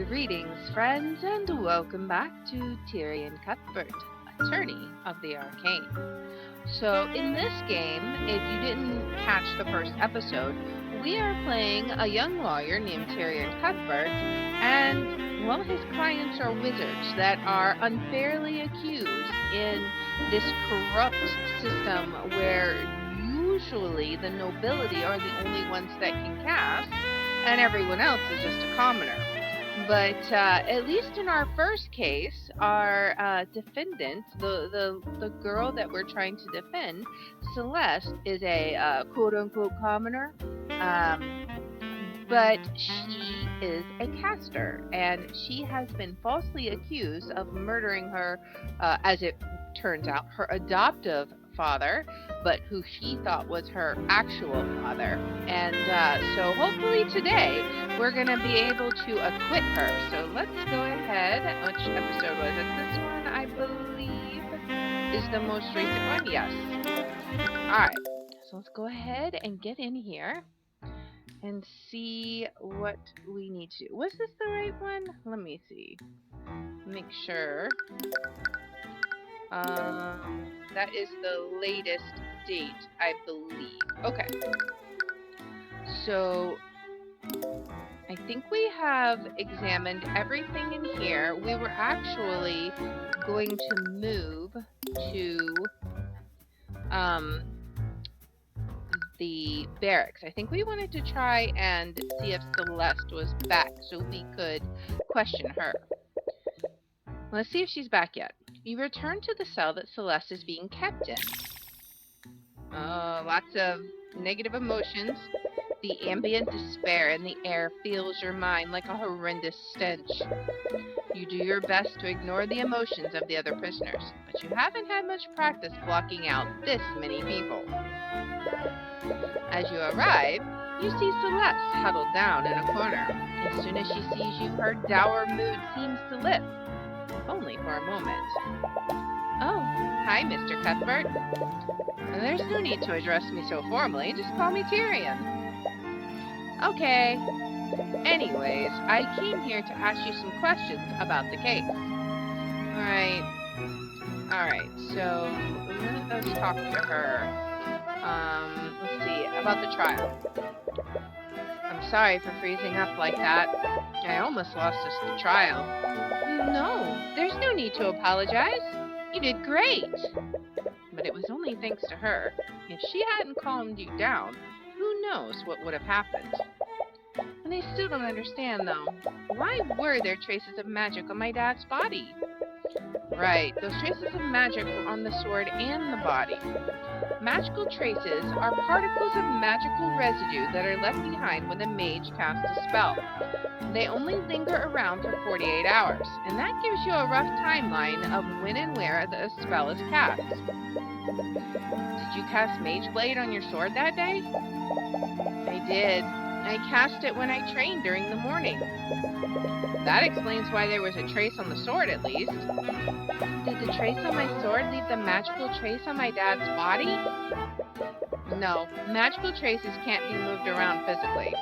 Greetings, friends, and welcome back to Tyrion Cuthbert, Attorney of the Arcane. So, in this game, if you didn't catch the first episode, we are playing a young lawyer named Tyrion Cuthbert, and, well, his clients are wizards that are unfairly accused in this corrupt system where usually the nobility are the only ones that can cast, and everyone else is just a commoner. But at least in our first case, our defendant, the girl that we're trying to defend, Celeste, is a quote-unquote commoner, um, but she is a caster, and she has been falsely accused of murdering her, as it turns out, her adoptive father, but who she thought was her actual father. And so hopefully today we're going to be able to acquit her. So let's go ahead. Which episode was it? This one, I believe, is the most recent one. Yes. Alright. So let's go ahead and get in here and see what we need to do. Was this the right one? Let me see. Make sure. That is the latest date, I believe. Okay. So I think we have examined everything in here. We were actually going to move to the barracks. I think we wanted to try and see if Celeste was back so we could question her. Let's see if she's back yet. You return to the cell that Celeste is being kept in. Lots of negative emotions. The ambient despair in the air fills your mind like a horrendous stench. You do your best to ignore the emotions of the other prisoners, but you haven't had much practice blocking out this many people. As you arrive, you see Celeste huddled down in a corner. As soon as she sees you, her dour mood seems to lift. Only for a moment. Oh, hi, Mr. Cuthbert. There's no need to address me so formally. Just call me Tyrion. Okay. Anyways, I came here to ask you some questions about the case. Alright, so let us talk to her. Let's see, about the trial. I'm sorry for freezing up like that. I almost lost us the trial. No, there's no need to apologize. You did great. But it was only thanks to her. If she hadn't calmed you down, who knows what would have happened. And I still don't understand, though. Why were there traces of magic on my dad's body? Right, those traces of magic were on the sword and the body. Magical traces are particles of magical residue that are left behind when the mage casts a spell. They only linger around for 48 hours, and that gives you a rough timeline of when and where the spell is cast. Did you cast Mage Blade on your sword that day? I did. I cast it when I trained during the morning. That explains why there was a trace on the sword, at least. Did the trace on my sword leave the magical trace on my dad's body? No, magical traces can't be moved around physically.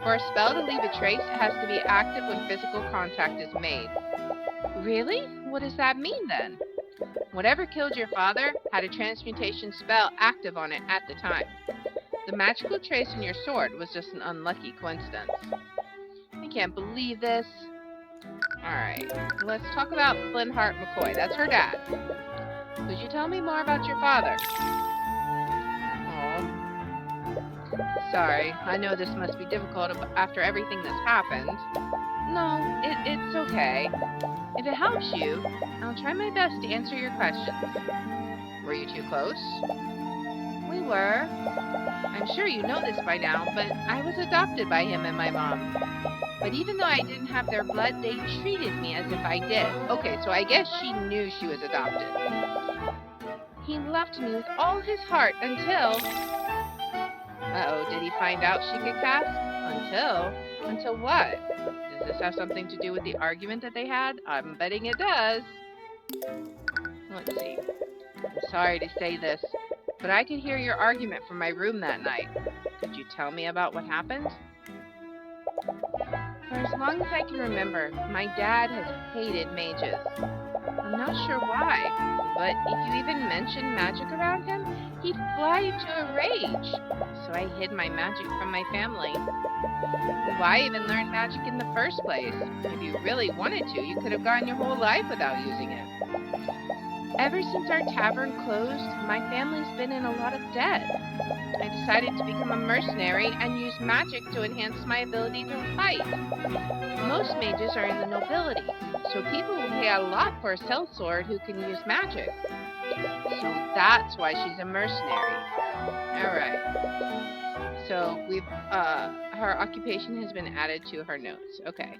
For a spell to leave a trace, it has to be active when physical contact is made. Really? What does that mean, then? Whatever killed your father had a transmutation spell active on it at the time. The magical trace on your sword was just an unlucky coincidence. I can't believe this. Alright, let's talk about Flintheart McCoy. That's her dad. Could you tell me more about your father? Oh, sorry. I know this must be difficult after everything that's happened. No, it's okay. If it helps you, I'll try my best to answer your questions. Were you two close? We were. I'm sure you know this by now, but I was adopted by him and my mom. But even though I didn't have their blood, they treated me as if I did. Okay, so I guess she knew she was adopted. He loved me with all his heart until... Uh-oh, did he find out she could cast? Until what? Does this have something to do with the argument that they had? I'm betting it does. Let's see. I'm sorry to say this, but I could hear your argument from my room that night. Could you tell me about what happened? For as long as I can remember, my dad has hated mages. I'm not sure why, but if you even mention magic around him, he'd fly into a rage. So I hid my magic from my family. Why even learn magic in the first place? If you really wanted to, you could have gone your whole life without using it. Ever since our tavern closed, my family's been in a lot of debt. I decided to become a mercenary and use magic to enhance my ability to fight. Most mages are in the nobility, so people will pay a lot for a sellsword who can use magic. So that's why she's a mercenary. Alright. So her occupation has been added to her notes. Okay.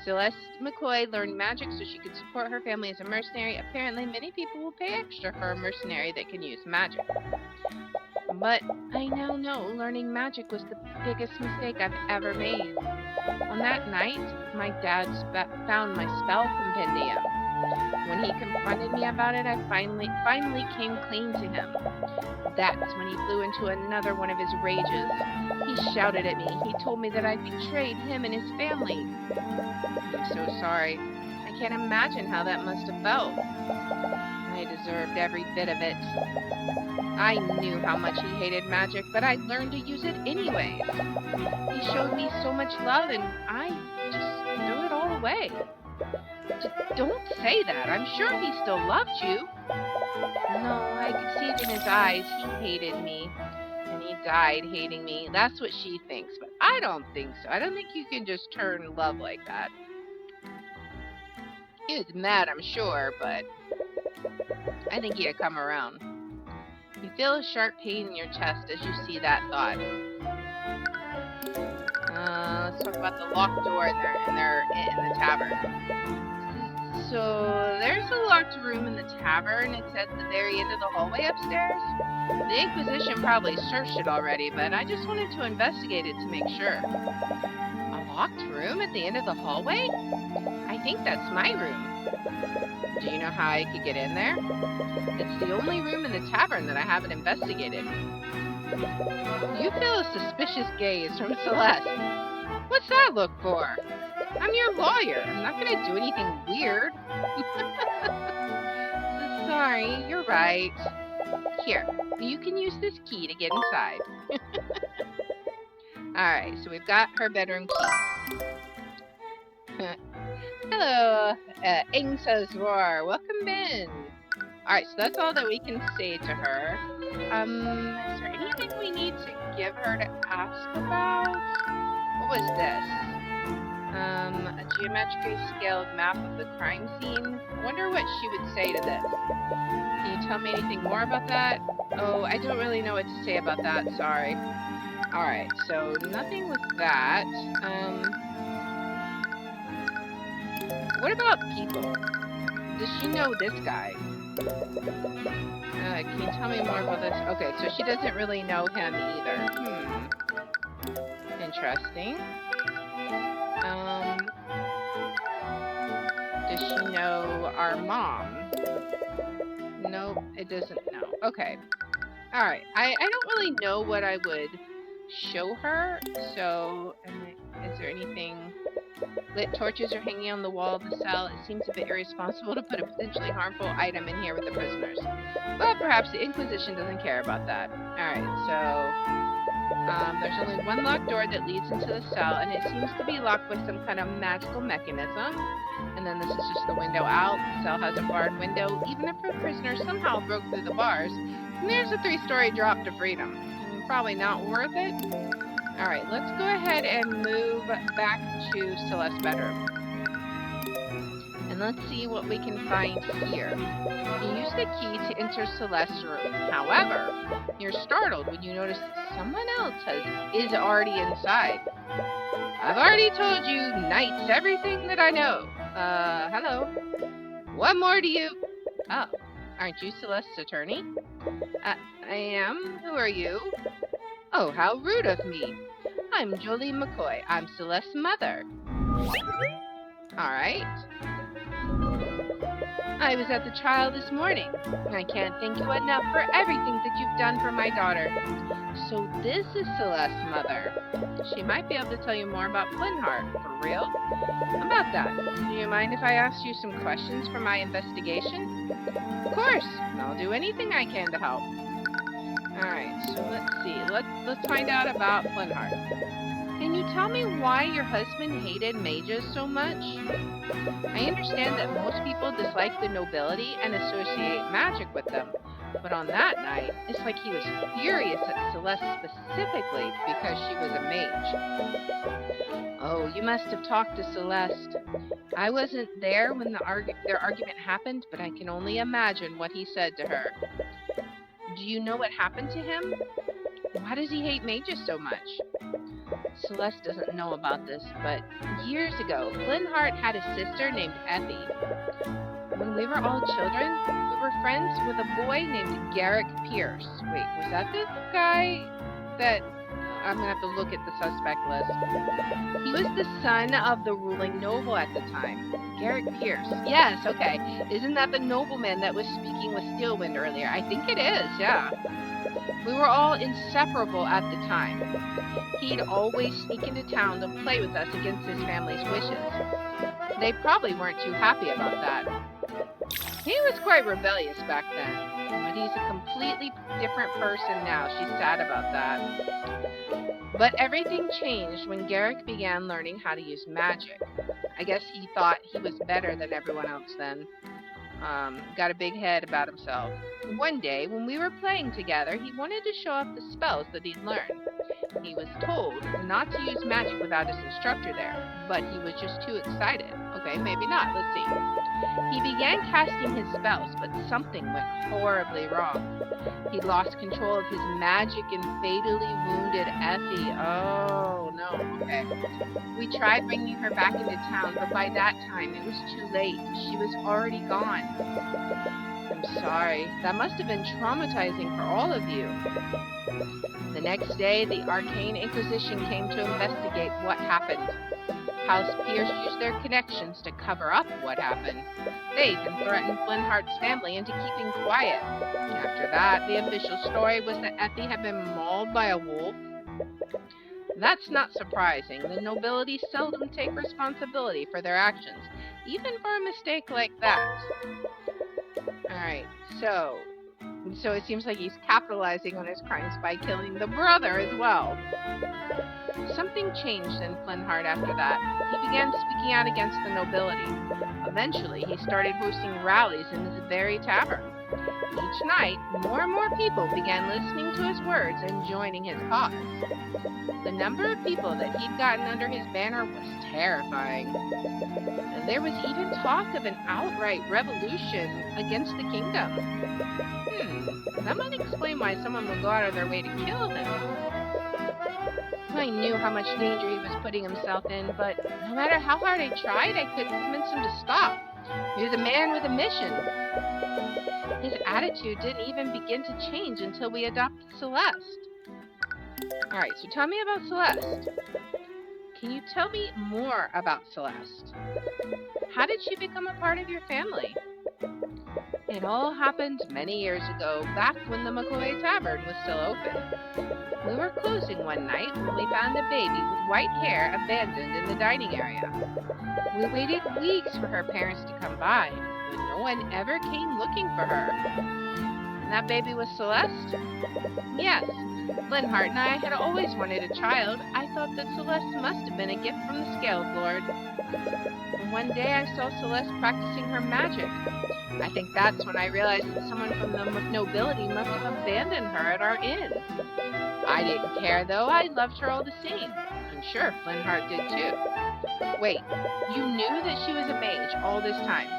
Celeste McCoy learned magic so she could support her family as a mercenary. Apparently, many people will pay extra for a mercenary that can use magic. But I now know learning magic was the biggest mistake I've ever made. On that night, my dad found my spell compendium. When he confronted me about it, I finally came clean to him. That's when he flew into another one of his rages. He shouted at me. He told me that I'd betrayed him and his family. I'm so sorry. I can't imagine how that must have felt. I deserved every bit of it. I knew how much he hated magic, but I learned to use it anyways. He showed me so much love, and I just threw it all away. Don't say that. I'm sure he still loved you. No, I could see it in his eyes. He hated me, and he died hating me. That's what she thinks, but I don't think so. I don't think you can just turn love like that. He was mad, I'm sure, but I think he'd come around. You feel a sharp pain in your chest as you see that thought. Let's talk about the locked door in the tavern. So there's a locked room in the tavern. It's at the very end of the hallway upstairs. The Inquisition probably searched it already, but I just wanted to investigate it to make sure. A locked room at the end of the hallway? I think that's my room. Do you know how I could get in there? It's the only room in the tavern that I haven't investigated. You feel a suspicious gaze from Celeste. What's that look for? I'm your lawyer. I'm not going to do anything weird. Sorry, you're right. Here, you can use this key to get inside. Alright, so we've got her bedroom key. Hello, Ingsa's Roar. Welcome in. Alright, so that's all that we can say to her. Is there anything we need to give her to ask about? What was this? A geometrically scaled map of the crime scene. I wonder what she would say to this. Can you tell me anything more about that? Oh, I don't really know what to say about that, sorry. Alright, so nothing with that. What about people? Does she know this guy? Can you tell me more about this? Okay, so she doesn't really know him either. Interesting. Does she know our mom? Nope, it doesn't know. Okay. Alright, I don't really know what I would show her, so is there anything? Lit torches are hanging on the wall of the cell. It seems a bit irresponsible to put a potentially harmful item in here with the prisoners. Well, perhaps the Inquisition doesn't care about that. Alright, so there's only one locked door that leads into the cell, and it seems to be locked with some kind of magical mechanism. And then this is just the window out. The cell has a barred window. Even if a prisoner somehow broke through the bars, and there's a 3-story drop to freedom. Probably not worth it. Alright, let's go ahead and move back to Celeste's bedroom. And let's see what we can find here. You use the key to enter Celeste's room. However, you're startled when you notice that someone else is already inside. I've already told you knights everything that I know. Hello? What more do you... Oh, aren't you Celeste's attorney? I am. Who are you? Oh, how rude of me. I'm Jolie McCoy. I'm Celeste's mother. Alright. I was at the trial this morning. I can't thank you enough for everything that you've done for my daughter. So this is Celeste's mother. She might be able to tell you more about Flintheart. For real? About that, do you mind if I ask you some questions for my investigation? Of course. I'll do anything I can to help. Alright, so let's see. Let's find out about Flintheart. Can you tell me why your husband hated mages so much? I understand that most people dislike the nobility and associate magic with them. But on that night, it's like he was furious at Celeste specifically because she was a mage. Oh, you must have talked to Celeste. I wasn't there when their argument happened, but I can only imagine what he said to her. Do you know what happened to him? Why does he hate mages so much? Celeste doesn't know about this, but years ago, Flintheart had a sister named Effie. When we were all children, we were friends with a boy named Garrick Pierce. Wait, was that the guy that... I'm going to have to look at the suspect list. He was the son of the ruling noble at the time. Garrick Pierce. Yes, okay. Isn't that the nobleman that was speaking with Steelwind earlier? I think it is, yeah. We were all inseparable at the time. He'd always sneak into town to play with us against his family's wishes. They probably weren't too happy about that. He was quite rebellious back then, but he's a completely different person now. She's sad about that. But everything changed when Garrick began learning how to use magic. I guess he thought he was better than everyone else then. Got a big head about himself. One day, when we were playing together, he wanted to show off the spells that he'd learned. He was told not to use magic without his instructor there, but he was just too excited. Okay, maybe not. Let's see. He began casting his spells, but something went horribly wrong. He lost control of his magic and fatally wounded Effie. Oh, no. Okay. We tried bringing her back into town, but by that time, it was too late. She was already gone. I'm sorry. That must have been traumatizing for all of you. The next day, the Arcane Inquisition came to investigate what happened. House Pierce used their connections to cover up what happened. They even threatened Flintheart's family into keeping quiet. After that, the official story was that Effie had been mauled by a wolf. That's not surprising. The nobility seldom take responsibility for their actions, even for a mistake like that. Alright, so it seems like he's capitalizing on his crimes by killing the brother as well. Something changed in Flintheart after that. He began speaking out against the nobility. Eventually, he started hosting rallies in his very tavern. Each night, more and more people began listening to his words and joining his cause. The number of people that he'd gotten under his banner was terrifying. And there was even talk of an outright revolution against the kingdom. That might explain why someone would go out of their way to kill him. I knew how much danger he was putting himself in, but no matter how hard I tried, I couldn't convince him to stop. He was a man with a mission. His attitude didn't even begin to change until we adopted Celeste. Alright, so tell me about Celeste. Can you tell me more about Celeste? How did she become a part of your family? It all happened many years ago, back when the McCoy Tavern was still open. We were closing one night when we found a baby with white hair abandoned in the dining area. We waited weeks for her parents to come by, but no one ever came looking for her. And that baby was Celeste? Yes. Flintheart and I had always wanted a child. I thought that Celeste must have been a gift from the Scaled Lord. And one day I saw Celeste practicing her magic. I think that's when I realized that someone from the nobility must have abandoned her at our inn. I didn't care, though. I loved her all the same. I'm sure Flintheart did, too. Wait, you knew that she was a mage all this time?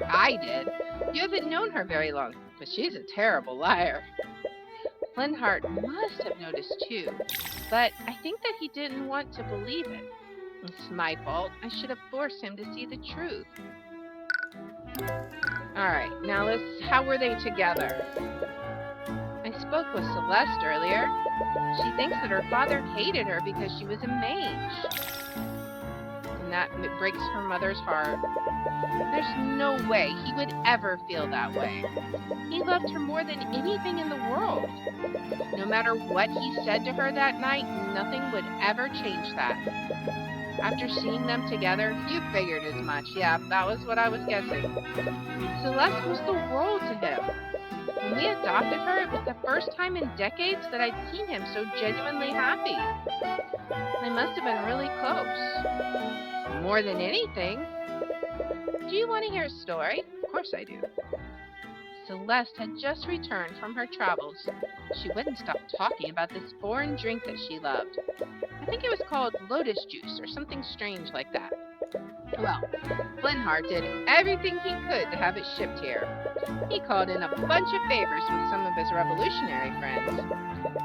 I did. You haven't known her very long, but she's a terrible liar. Flintheart must have noticed, too, but I think that he didn't want to believe it. It's my fault. I should have forced him to see the truth. Alright, now how were they together? I spoke with Celeste earlier. She thinks that her father hated her because she was a mage. And and that breaks her mother's heart. There's no way he would ever feel that way. He loved her more than anything in the world. No matter what he said to her that night, nothing would ever change that. After seeing them together, you figured as much. Yeah, that was what I was guessing. Celeste was the world to him. When we adopted her, it was the first time in decades that I'd seen him so genuinely happy. They must have been really close. More than anything. Do you want to hear a story? Of course I do. Celeste had just returned from her travels. She wouldn't stop talking about this foreign drink that she loved. I think it was called lotus juice or something strange like that. Well, Blinhart did everything he could to have it shipped here. He called in a bunch of favors with some of his revolutionary friends.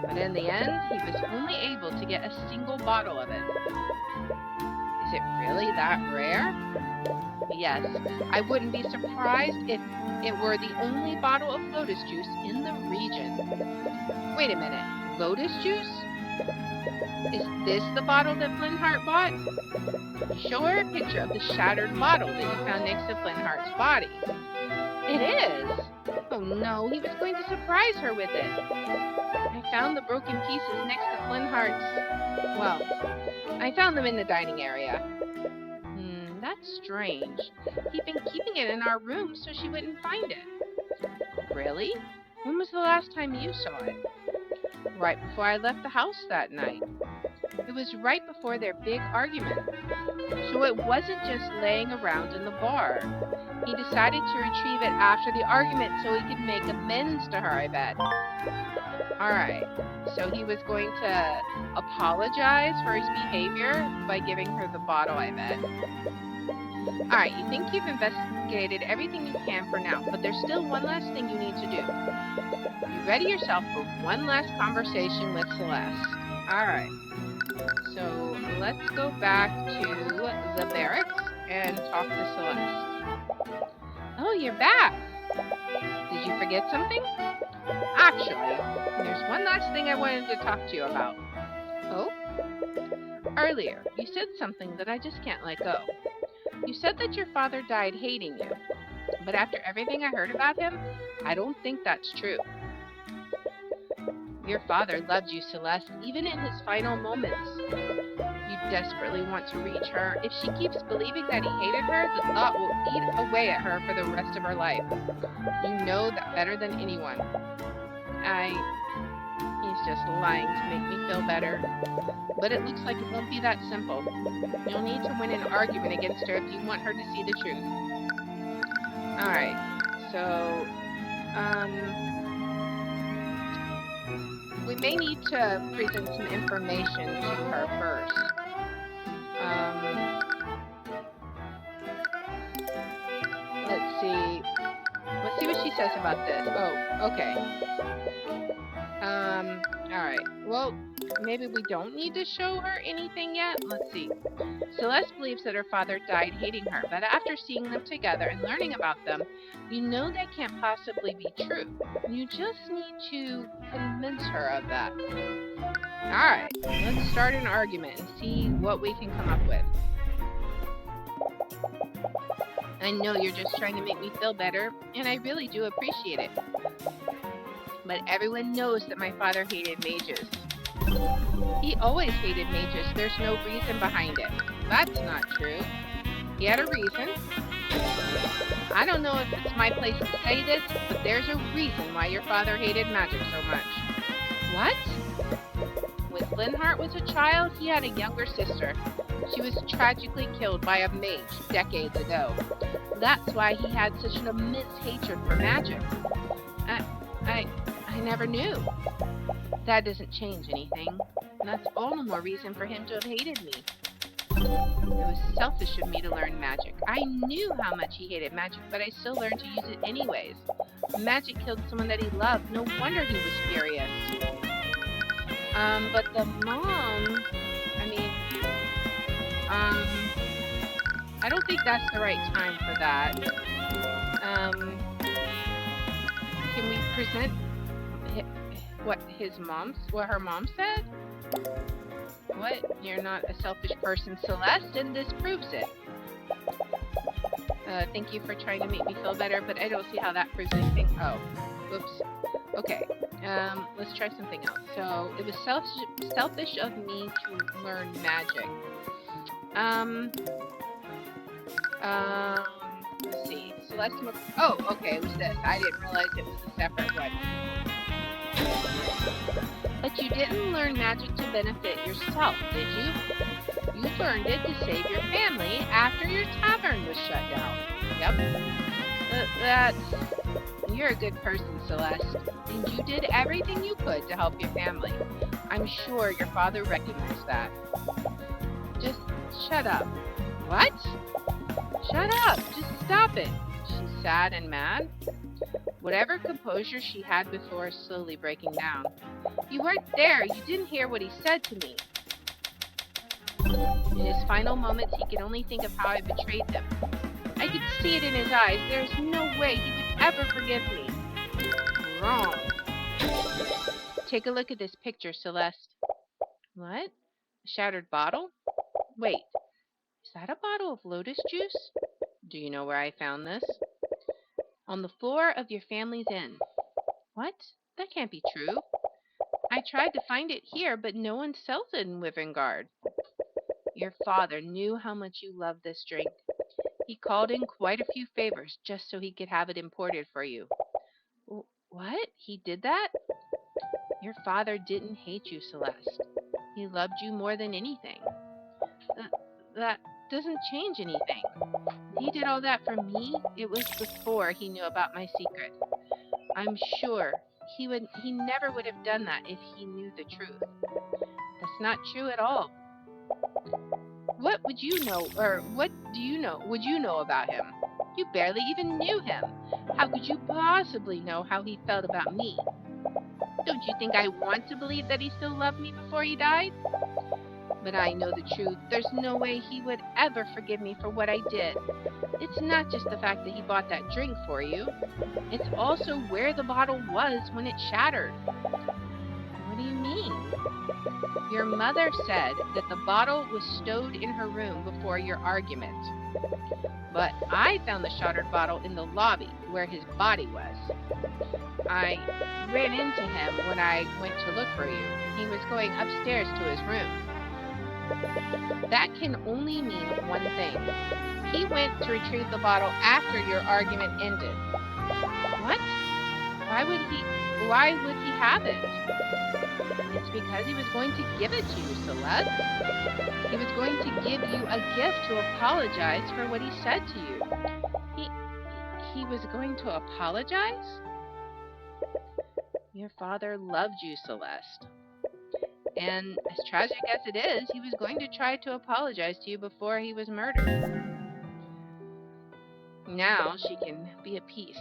But in the end, he was only able to get a single bottle of it. Is it really that rare? Yes, I wouldn't be surprised if it were the only bottle of lotus juice in the region. Wait a minute, lotus juice? Is this the bottle that Blinhart bought? Show her a picture of the shattered bottle that you found next to Blinhart's body. It is! Oh no, he was going to surprise her with it. I found the broken pieces next to Blinhart's... Well, I found them in the dining area. That's strange. He'd been keeping it in our room so she wouldn't find it. Really? When was the last time you saw it? Right before I left the house that night. It was right before their big argument. So it wasn't just laying around in the bar. He decided to retrieve it after the argument so he could make amends to her, I bet. Alright, so he was going to apologize for his behavior by giving her the bottle, I bet. Alright, you think you've investigated everything you can for now, but there's still one last thing you need to do. You ready yourself for one last conversation with Celeste. Alright, so let's go back to the barracks and talk to Celeste. Oh, you're back! Did you forget something? Actually, there's one last thing I wanted to talk to you about. Oh? Earlier, you said something that I just can't let go. You said that your father died hating you, but after everything I heard about him, I don't think that's true. Your father loved you, Celeste, even in his final moments. You desperately want to reach her. If she keeps believing that he hated her, the thought will eat away at her for the rest of her life. You know that better than anyone. He's just lying to make me feel better. But it looks like it won't be that simple. You'll need to win an argument against her if you want her to see the truth. Alright, so, we may need to present some information to her first. Let's see. Let's see what she says about this. Oh, okay. Alright. Well, maybe we don't need to show her anything yet. Let's see. Celeste believes that her father died hating her, but after seeing them together and learning about them, you know that can't possibly be true. You just need to convince her of that. Alright, let's start an argument and see what we can come up with. I know you're just trying to make me feel better, and I really do appreciate it. But everyone knows that my father hated mages. He always hated mages. There's no reason behind it. That's not true. He had a reason. I don't know if it's my place to say this, but there's a reason why your father hated magic so much. What? When Blinhart was a child, he had a younger sister. She was tragically killed by a mage decades ago. That's why he had such an immense hatred for magic. I never knew. That doesn't change anything. That's all the more reason for him to have hated me. It was selfish of me to learn magic. I knew how much he hated magic, but I still learned to use it anyways. Magic killed someone that he loved. No wonder he was furious. But the mom... I don't think that's the right time for that. Can we present what her mom said? What? You're not a selfish person, Celeste, and this proves it. Thank you for trying to make me feel better, but I don't see how that proves anything. Oh, whoops. Okay, let's try something else. So, it was selfish of me to learn magic. Let's see. Celeste, oh, okay, it was this. I didn't realize it was a separate one. But you didn't learn magic to benefit yourself, did you? You learned it to save your family after your tavern was shut down. Yep. You're a good person, Celeste, and you did everything you could to help your family. I'm sure your father recognized that. Just shut up. What? Shut up! Just stop it! She's sad and mad. Whatever composure she had before is slowly breaking down. You weren't there. You didn't hear what he said to me. In his final moments, he could only think of how I betrayed them. I could see it in his eyes. There's no way he would ever forgive me. Wrong. Take a look at this picture, Celeste. What? A shattered bottle? Wait, is that a bottle of lotus juice? Do you know where I found this? On the floor of your family's inn. What? That can't be true. I tried to find it here, but no one sells it in Wivengard. Your father knew how much you loved this drink. He called in quite a few favors just so he could have it imported for you. What? He did that? Your father didn't hate you, Celeste. He loved you more than anything. That doesn't change anything. He did all that for me. It was before he knew about my secret. I'm sure he never would have done that if he knew the truth. That's not true at all. What would you know, or what do you know, would you know about him? You barely even knew him. How could you possibly know how he felt about me? Don't you think I want to believe that he still loved me before he died? But I know the truth. There's no way he would ever forgive me for what I did. It's not just the fact that he bought that drink for you. It's also where the bottle was when it shattered. What do you mean? Your mother said that the bottle was stowed in her room before your argument. But I found the shattered bottle in the lobby where his body was. I ran into him when I went to look for you. He was going upstairs to his room. That can only mean one thing. He went to retrieve the bottle after your argument ended. What? Why would he have it? It's because he was going to give it to you, Celeste. He was going to give you a gift to apologize for what he said to you. He was going to apologize? Your father loved you, Celeste. And as tragic as it is, he was going to try to apologize to you before he was murdered. Now she can be at peace.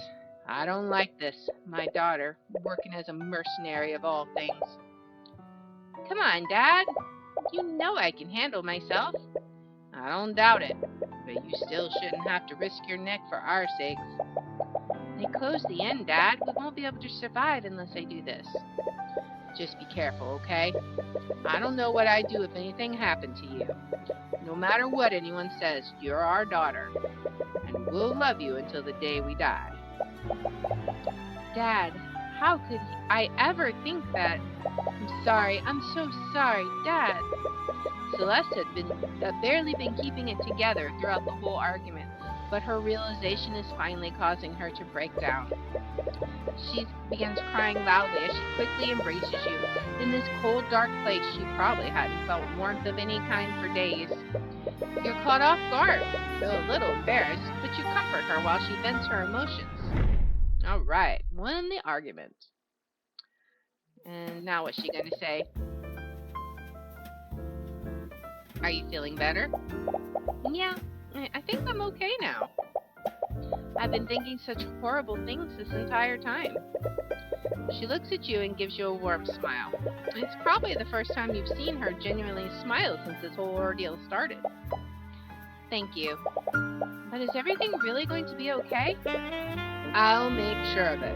I don't like this, my daughter, working as a mercenary of all things. Come on, Dad. You know I can handle myself. I don't doubt it, but you still shouldn't have to risk your neck for our sakes. They closed the inn, Dad. We won't be able to survive unless I do this. Just be careful, okay? I don't know what I'd do if anything happened to you. No matter what anyone says, you're our daughter. And we'll love you until the day we die. Dad, how could I ever think that? I'm sorry. I'm so sorry, Dad. Celeste had barely been keeping it together throughout the whole argument, but her realization is finally causing her to break down. She begins crying loudly as she quickly embraces you. In this cold, dark place, she probably hadn't felt warmth of any kind for days. You're caught off guard, feel a little embarrassed, but you comfort her while she vents her emotions. All right, won the argument. And now what's she going to say? Are you feeling better? Yeah, I think I'm okay now. I've been thinking such horrible things this entire time. She looks at you and gives you a warm smile. It's probably the first time you've seen her genuinely smile since this whole ordeal started. Thank you. But is everything really going to be okay? I'll make sure of it.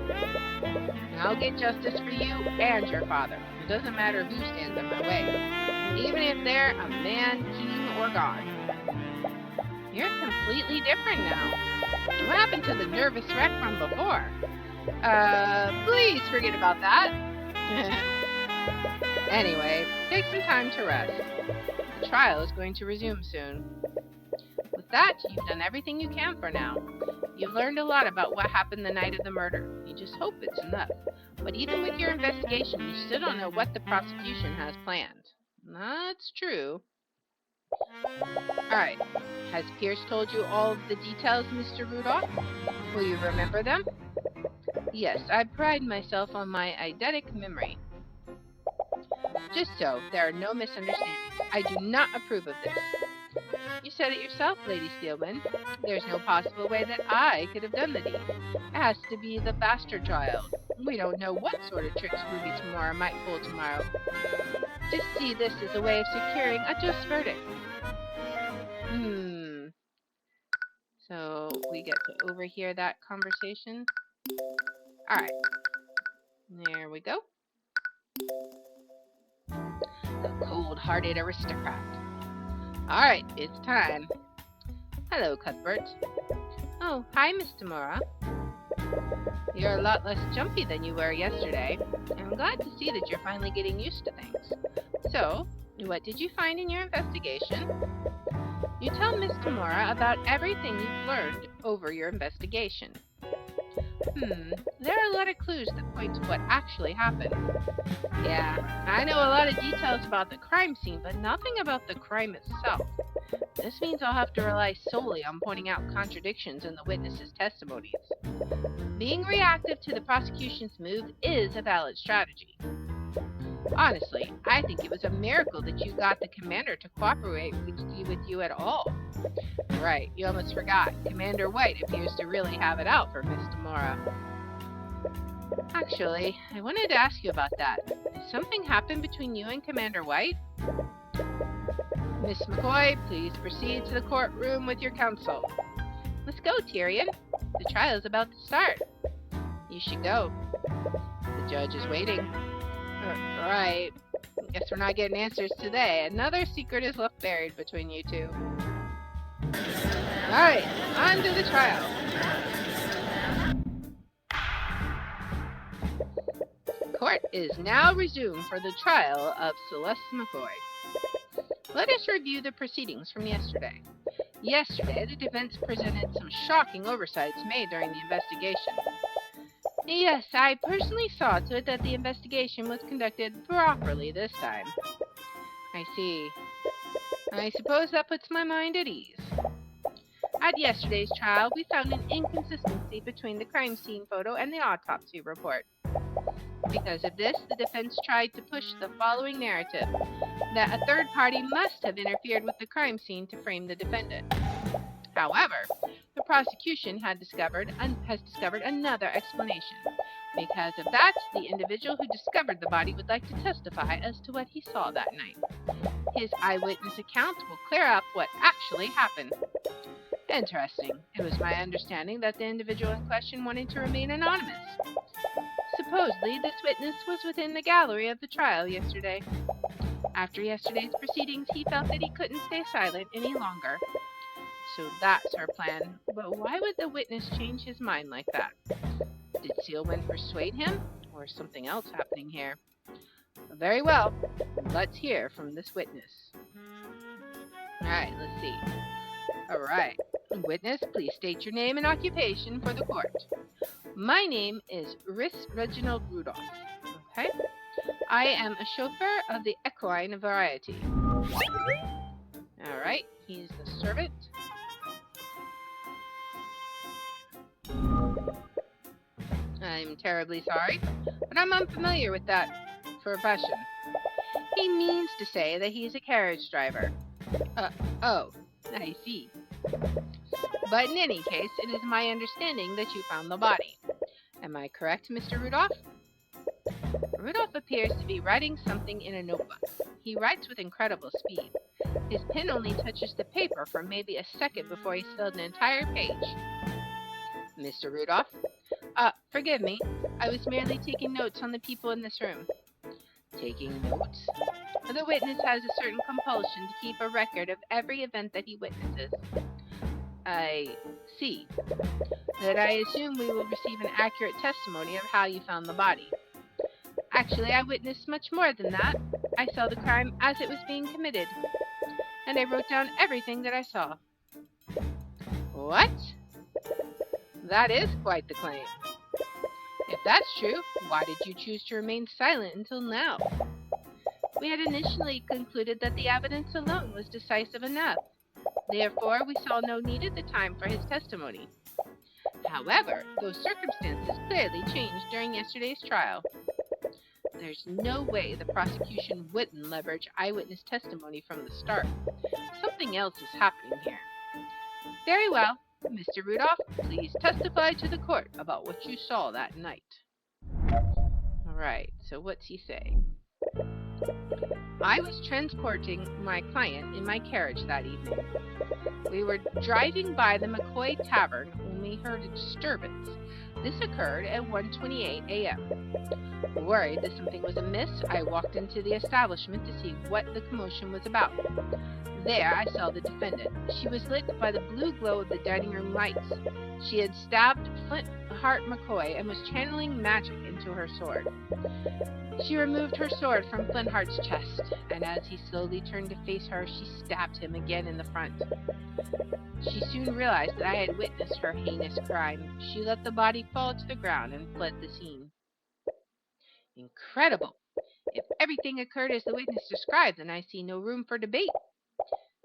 And I'll get justice for you and your father. It doesn't matter who stands in my way. even if they're a man, king, or god. You're completely different now. What happened to the nervous wreck from before? Please forget about that. Anyway, take some time to rest. The trial is going to resume soon. With that, you've done everything you can for now. You've learned a lot about what happened the night of the murder. You just hope it's enough. But even with your investigation, you still don't know what the prosecution has planned. That's true. Alright, has Pierce told you all of the details, Mr. Rudolph? Will you remember them? Yes, I pride myself on my eidetic memory. Just so, there are no misunderstandings. I do not approve of this. You said it yourself, Lady Steelman. There's no possible way that I could have done the deed. It has to be the bastard child. We don't know what sort of tricks Ruby Tamora might pull tomorrow. Just see this as a way of securing a just verdict. So we get to overhear that conversation. Alright. There we go. The cold-hearted aristocrat. Alright, it's time. Hello, Cuthbert. Oh, hi, Miss Tamora. You're a lot less jumpy than you were yesterday. I'm glad to see that you're finally getting used to things. So, what did you find in your investigation? You tell Miss Tamora about everything you've learned over your investigation. There are a lot of clues that point to what actually happened. Yeah, I know a lot of details about the crime scene, but nothing about the crime itself. This means I'll have to rely solely on pointing out contradictions in the witnesses' testimonies. Being reactive to the prosecution's move is a valid strategy. Honestly, I think it was a miracle that you got the commander to cooperate with you at all. Right, you almost forgot. Commander White appears to really have it out for Miss Tamora. Actually, I wanted to ask you about that. Has something happened between you and Commander White? Miss McCoy, please proceed to the courtroom with your counsel. Let's go, Tyrion. The trial is about to start. You should go. The judge is waiting. Right. Guess we're not getting answers today. Another secret is left buried between you two. Alright, on to the trial. Court is now resumed for the trial of Celeste McCoy. Let us review the proceedings from yesterday. Yesterday, the defense presented some shocking oversights made during the investigation. Yes, I personally saw to it that the investigation was conducted properly this time. I see. I suppose that puts my mind at ease. At yesterday's trial, we found an inconsistency between the crime scene photo and the autopsy report. Because of this, the defense tried to push the following narrative, that a third party must have interfered with the crime scene to frame the defendant. However, the prosecution has discovered another explanation. Because of that, the individual who discovered the body would like to testify as to what he saw that night. His eyewitness account will clear up what actually happened. Interesting. It was my understanding that the individual in question wanted to remain anonymous. Supposedly, this witness was within the gallery of the trial yesterday. After yesterday's proceedings, he felt that he couldn't stay silent any longer. So that's her plan. But why would the witness change his mind like that? Did Sealman persuade him? Or something else happening here? Very well. Let's hear from this witness. Alright, let's see. Alright. Witness, please state your name and occupation for the court. My name is Reginald Rudolph. Okay? I am a chauffeur of the equine variety. Alright, he's the servant. I'm terribly sorry, but I'm unfamiliar with that profession. He means to say that he's a carriage driver. Oh, I see. But in any case, it is my understanding that you found the body. Am I correct, Mr. Rudolph? Rudolph appears to be writing something in a notebook. He writes with incredible speed. His pen only touches the paper for maybe a second before he's filled an entire page. Mr. Rudolph? Forgive me. I was merely taking notes on the people in this room. Taking notes? The witness has a certain compulsion to keep a record of every event that he witnesses. I see. That I assume we will receive an accurate testimony of how you found the body. Actually, I witnessed much more than that. I saw the crime as it was being committed, and I wrote down everything that I saw. What? That is quite the claim. If that's true, why did you choose to remain silent until now? We had initially concluded that the evidence alone was decisive enough. Therefore, we saw no need at the time for his testimony. However, those circumstances clearly changed during yesterday's trial. There's no way the prosecution wouldn't leverage eyewitness testimony from the start. Something else is happening here. Very well. Mr. Rudolph, please testify to the court about what you saw that night. Alright, so what's he saying? I was transporting my client in my carriage that evening. We were driving by the McCoy Tavern when we heard a disturbance. This occurred at 1:28 a.m. Worried that something was amiss, I walked into the establishment to see what the commotion was about. There I saw the defendant. She was lit by the blue glow of the dining room lights. She had stabbed Flintheart McCoy and was channeling magic into her sword. She removed her sword from Flintheart's chest, and as he slowly turned to face her, she stabbed him again in the front. She soon realized that I had witnessed her heinous crime. She let the body fall to the ground and fled the scene. Incredible! If everything occurred as the witness described, then I see no room for debate.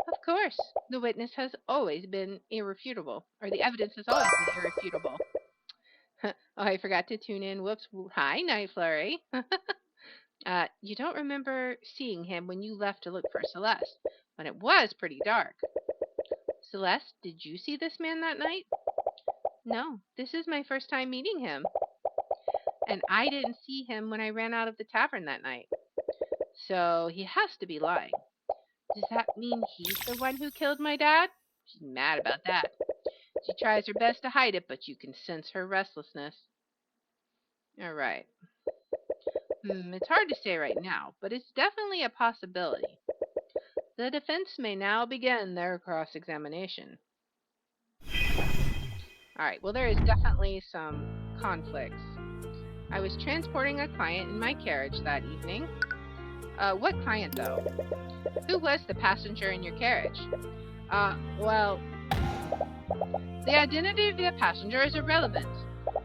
Of course, the witness has always been irrefutable, or the evidence has always been irrefutable. Oh, I forgot to tune in. Whoops. Hi, Night Flurry. You don't remember seeing him when you left to look for Celeste, but it was pretty dark. Celeste, did you see this man that night? No, this is my first time meeting him. And I didn't see him when I ran out of the tavern that night. So he has to be lying. Does that mean he's the one who killed my dad? She's mad about that. She tries her best to hide it, but you can sense her restlessness. All right. It's hard to say right now, but it's definitely a possibility. The defense may now begin their cross-examination. All right, well, there is definitely some conflicts. I was transporting a client in my carriage that evening. What client, though? Who was the passenger in your carriage? Well, the identity of the passenger is irrelevant.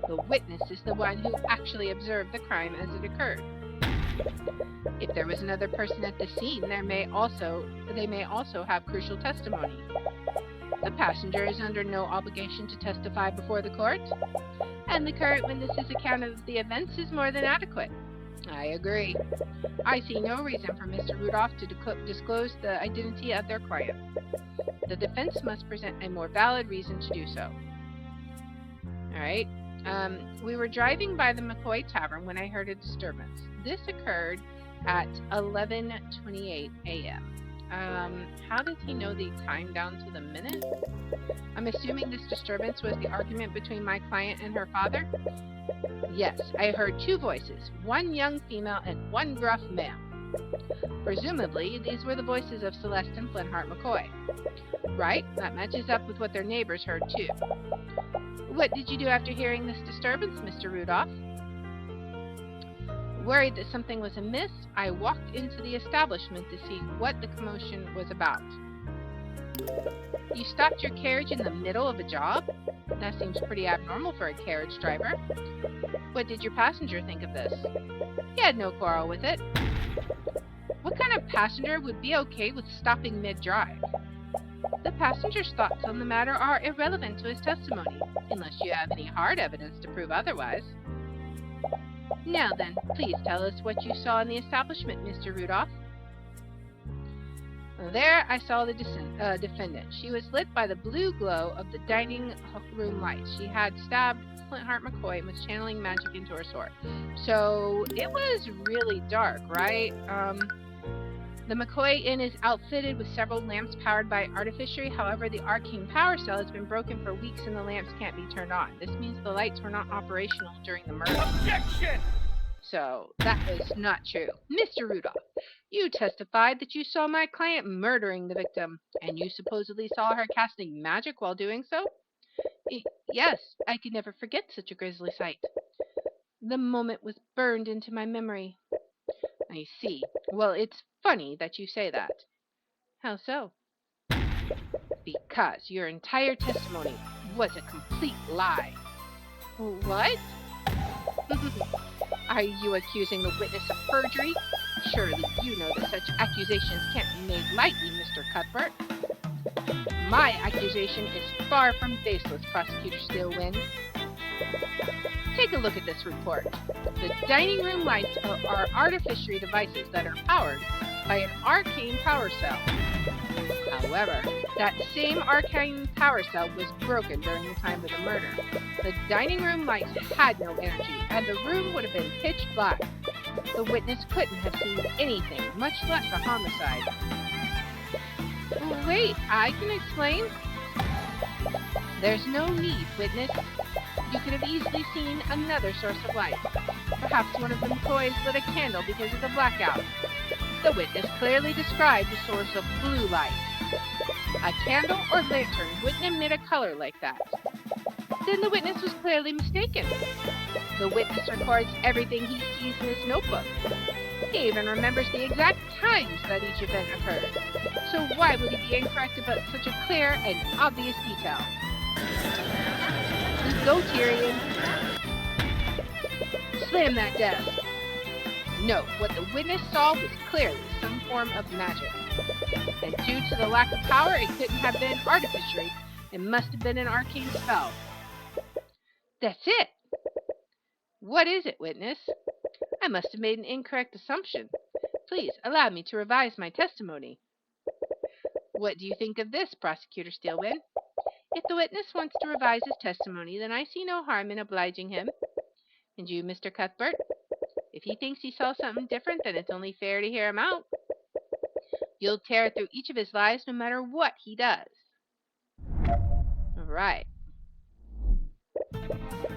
The witness is the one who actually observed the crime as it occurred. If there was another person at the scene, they may also have crucial testimony. The passenger is under no obligation to testify before the court, and the current witness's account of the events is more than adequate. I agree. I see no reason for Mr. Rudolph to disclose the identity of their client. The defense must present a more valid reason to do so. Alright. We were driving by the McCoy Tavern when I heard a disturbance. This occurred at 11:28 a.m. How did he know the time down to the minute? I'm assuming this disturbance was the argument between my client and her father? Yes, I heard two voices, one young female and one gruff male. Presumably, these were the voices of Celeste and Flintheart McCoy. Right, that matches up with what their neighbors heard too. What did you do after hearing this disturbance, Mr. Rudolph? Worried that something was amiss, I walked into the establishment to see what the commotion was about. You stopped your carriage in the middle of a job? That seems pretty abnormal for a carriage driver. What did your passenger think of this? He had no quarrel with it. What kind of passenger would be okay with stopping mid-drive? The passenger's thoughts on the matter are irrelevant to his testimony, unless you have any hard evidence to prove otherwise. Now then, please tell us what you saw in the establishment, Mr. Rudolph. There I saw the defendant. She was lit by the blue glow of the dining room lights. She had stabbed Flintheart McCoy and was channeling magic into her sword. So it was really dark, right? The McCoy Inn is outfitted with several lamps powered by artificery. However, the arcane power cell has been broken for weeks and the lamps can't be turned on. This means the lights were not operational during the murder. Objection! So that was not true. Mr. Rudolph, you testified that you saw my client murdering the victim, and you supposedly saw her casting magic while doing so? Yes, I could never forget such a grisly sight. The moment was burned into my memory. I see. Well, it's funny that you say that. How so? Because your entire testimony was a complete lie. What? Are you accusing the witness of perjury? Surely you know that such accusations can't be made lightly, Mr. Cuthbert. My accusation is far from baseless, Prosecutor Steelwind. Take a look at this report. The dining room lights are artificial devices that are powered by an arcane power cell. However, that same arcane power cell was broken during the time of the murder. The dining room lights had no energy, and the room would have been pitch black. The witness couldn't have seen anything, much less a homicide. Wait, I can explain. There's no need, witness. You could have easily seen another source of light. Perhaps one of the employees lit a candle because of the blackout. The witness clearly described the source of blue light. A candle or lantern wouldn't emit a color like that. Then the witness was clearly mistaken. The witness records everything he sees in his notebook. He even remembers the exact times that each event occurred. So why would he be incorrect about such a clear and obvious detail? Go, Tyrion. Slam that desk. No, what the witness saw was clearly some form of magic. And due to the lack of power, it couldn't have been artificial. It must have been an arcane spell. That's it. What is it, witness? I must have made an incorrect assumption. Please allow me to revise my testimony. What do you think of this, Prosecutor Steelwind? If the witness wants to revise his testimony, then I see no harm in obliging him. And you, Mr. Cuthbert? If he thinks he saw something different, then it's only fair to hear him out. You'll tear through each of his lies no matter what he does. All right.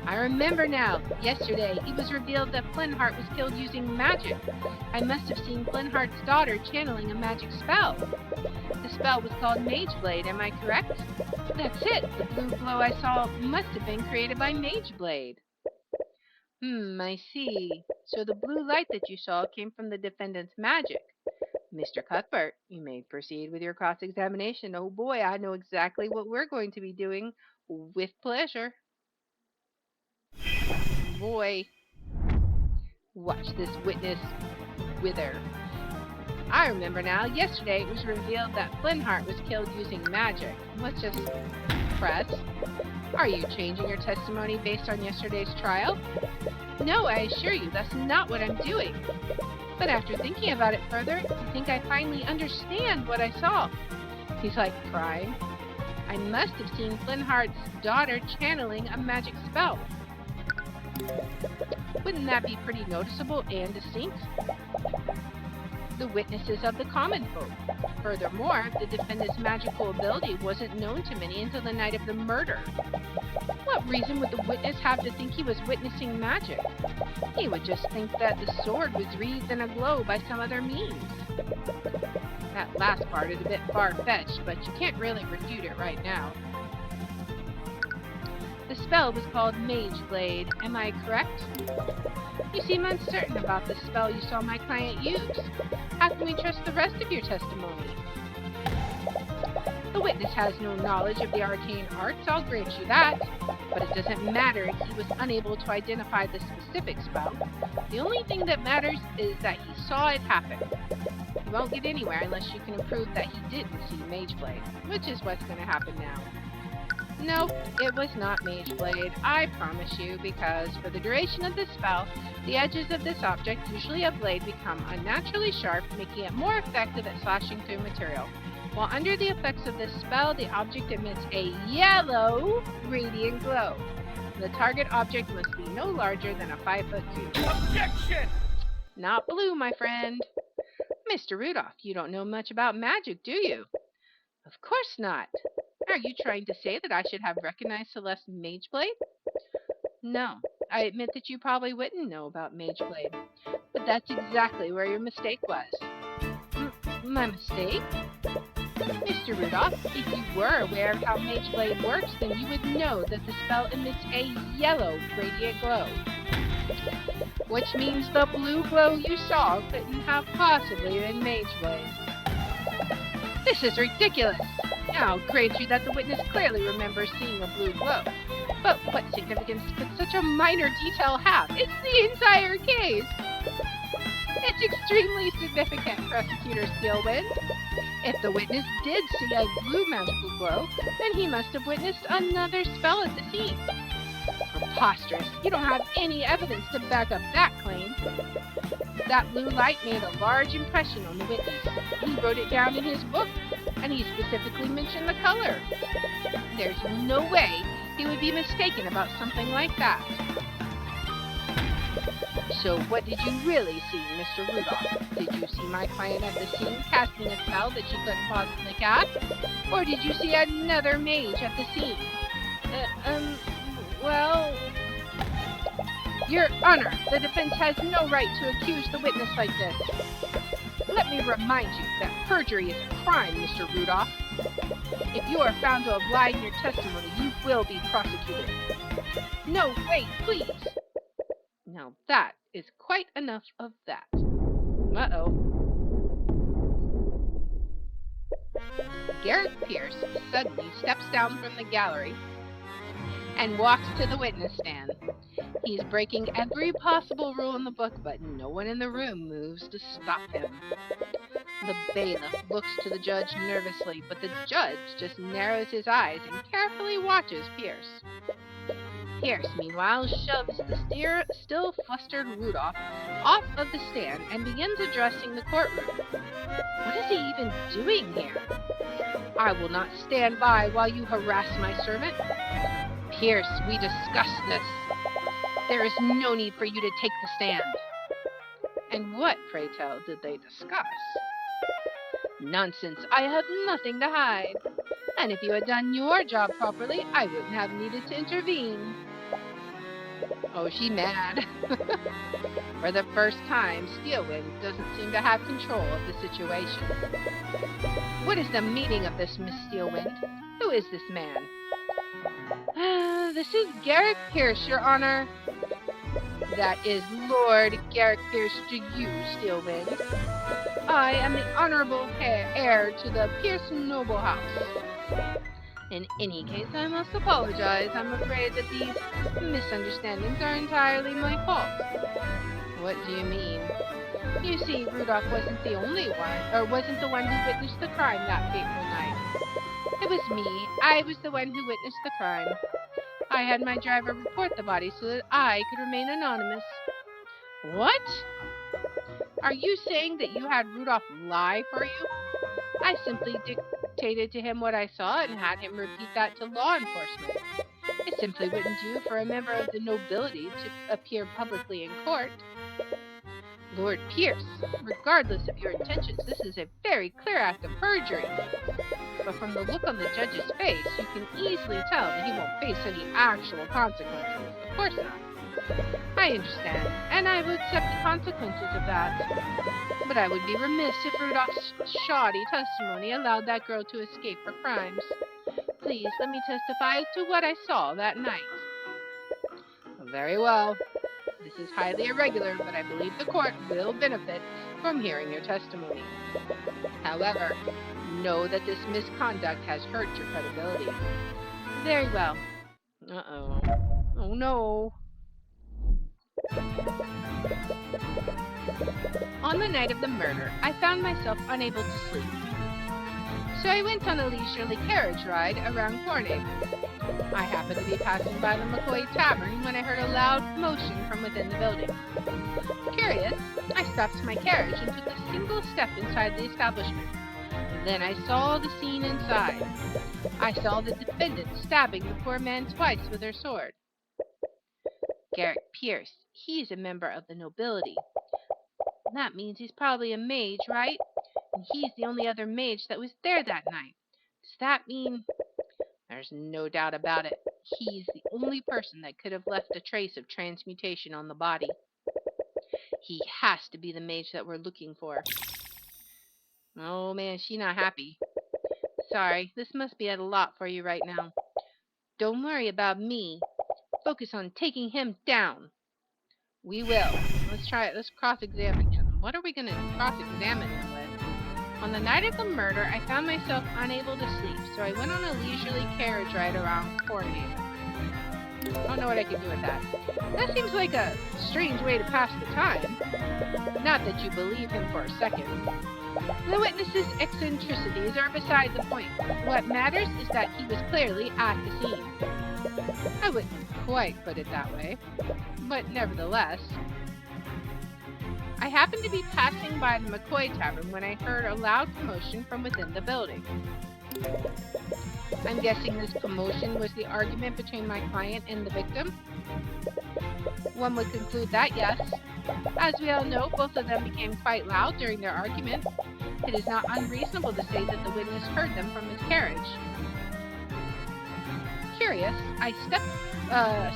I remember now. Yesterday, it was revealed that Flintheart was killed using magic. I must have seen Flintheart's daughter channeling a magic spell. The spell was called Mage Blade, am I correct? That's it. The blue glow I saw must have been created by Mage Blade. I see. So the blue light that you saw came from the defendant's magic. Mr. Cuthbert, you may proceed with your cross-examination. Oh boy, I know exactly what we're going to be doing. With pleasure. Boy, watch this witness wither. I remember now. Yesterday it was revealed that Flintheart was killed using magic. Let's just press. Are you changing your testimony based on yesterday's trial? No, I assure you, that's not what I'm doing. But after thinking about it further, I think I finally understand what I saw. He's like crying. I must have seen Flintheart's daughter channeling a magic spell. Wouldn't that be pretty noticeable and distinct? The witnesses of the common folk. Furthermore, the defendant's magical ability wasn't known to many until the night of the murder. What reason would the witness have to think he was witnessing magic? He would just think that the sword was wreathed in a glow by some other means. That last part is a bit far-fetched, but you can't really refute it right now. The spell was called Mage Blade, am I correct? You seem uncertain about the spell you saw my client use. How can we trust the rest of your testimony? The witness has no knowledge of the arcane arts, I'll grant you that. But it doesn't matter if he was unable to identify the specific spell. The only thing that matters is that he saw it happen. You won't get anywhere unless you can prove that he didn't see Mage Blade, which is what's going to happen now. Nope, it was not Mage Blade, I promise you, because for the duration of this spell, the edges of this object, usually a blade, become unnaturally sharp, making it more effective at slashing through material. While under the effects of this spell, the object emits a yellow, radiant glow. The target object must be no larger than a 5-foot cube. Objection! Not blue, my friend. Mr. Rudolph, you don't know much about magic, do you? Of course not. Are you trying to say that I should have recognized Celeste's Mage Blade? No, I admit that you probably wouldn't know about Mageblade, but that's exactly where your mistake was. My mistake? Mr. Rudolph, if you were aware of how Mageblade works, then you would know that the spell emits a yellow radiant glow, which means the blue glow you saw couldn't have possibly been Mageblade. This is ridiculous! I'll grant you that the witness clearly remembers seeing a blue glow. But what significance could such a minor detail have? It's the entire case! It's extremely significant, Prosecutor Steelwind. If the witness did see a blue magical glow, then he must have witnessed another spell at the scene. Preposterous! You don't have any evidence to back up that claim. That blue light made a large impression on the witness. He wrote it down in his book, and he specifically mentioned the color. There's no way he would be mistaken about something like that. So what did you really see, Mr. Rudolph? Did you see my client at the scene casting a spell that she couldn't possibly cast? Or did you see another mage at the scene? Well... Your Honor, the defense has no right to accuse the witness like this. Let me remind you that perjury is a crime, Mr. Rudolph. If you are found to have lied in your testimony, you will be prosecuted. No, wait, please. Now that is quite enough of that. Uh-oh. Garrett Pierce suddenly steps down from the gallery and walks to the witness stand. He's breaking every possible rule in the book, but no one in the room moves to stop him. The bailiff looks to the judge nervously, but the judge just narrows his eyes and carefully watches Pierce. Pierce, meanwhile, shoves the still flustered Rudolph off of the stand and begins addressing the courtroom. What is he even doing here? I will not stand by while you harass my servant. Pierce, we discussed this. There is no need for you to take the stand. And what, pray tell, did they discuss? Nonsense, I have nothing to hide. And if you had done your job properly, I wouldn't have needed to intervene. Oh, she mad. For the first time, Steelwind doesn't seem to have control of the situation. What is the meaning of this, Miss Steelwind? Who is this man? This is Garrick Pierce, Your Honor. That is Lord Garrick Pierce to you, Steelwind. I am the honorable heir to the Pierce noble house. In any case, I must apologize. I'm afraid that these misunderstandings are entirely my fault. What do you mean? You see, Rudolph wasn't the one who witnessed the crime that fateful night. It was me. I was the one who witnessed the crime. I had my driver report the body so that I could remain anonymous. What? Are you saying that you had Rudolph lie for you? I simply dictated to him what I saw and had him repeat that to law enforcement. It simply wouldn't do for a member of the nobility to appear publicly in court. Lord Pierce, regardless of your intentions, this is a very clear act of perjury. But from the look on the judge's face, you can easily tell that he won't face any actual consequences. Of course not. I understand, and I will accept the consequences of that. But I would be remiss if Rudolph's shoddy testimony allowed that girl to escape her crimes. Please let me testify as to what I saw that night. Very well. This is highly irregular, but I believe the court will benefit from hearing your testimony. However, know that this misconduct has hurt your credibility. Very well. Uh-oh. Oh no. On the night of the murder, I found myself unable to sleep. So I went on a leisurely carriage ride around Cornhaven. I happened to be passing by the McCoy Tavern when I heard a loud commotion from within the building. Curious, I stopped my carriage and took a single step inside the establishment. Then I saw the scene inside. I saw the defendant stabbing the poor man twice with her sword. Garrick Pierce, he's a member of the nobility. That means he's probably a mage, right? And he's the only other mage that was there that night. Does that mean... There's no doubt about it. he's the only person that could have left a trace of transmutation on the body. He has to be the mage that we're looking for. Oh man, she's not happy. Sorry, this must be at a lot for you right now. Don't worry about me. Focus on taking him down. We will. Let's try it. Let's cross-examine him. What are we going to cross-examine him with? On the night of the murder, I found myself unable to sleep, so I went on a leisurely carriage ride around Cornhaven. I don't know what I could do with that. That seems like a strange way to pass the time. Not that you believe him for a second. The witness's eccentricities are beside the point. What matters is that he was clearly at the scene. I wouldn't quite put it that way, but nevertheless. I happened to be passing by the McCoy Tavern when I heard a loud commotion from within the building. I'm guessing this commotion was the argument between my client and the victim. One would conclude that, yes. As we all know, both of them became quite loud during their argument. It is not unreasonable to say that the witness heard them from his carriage. Curious, I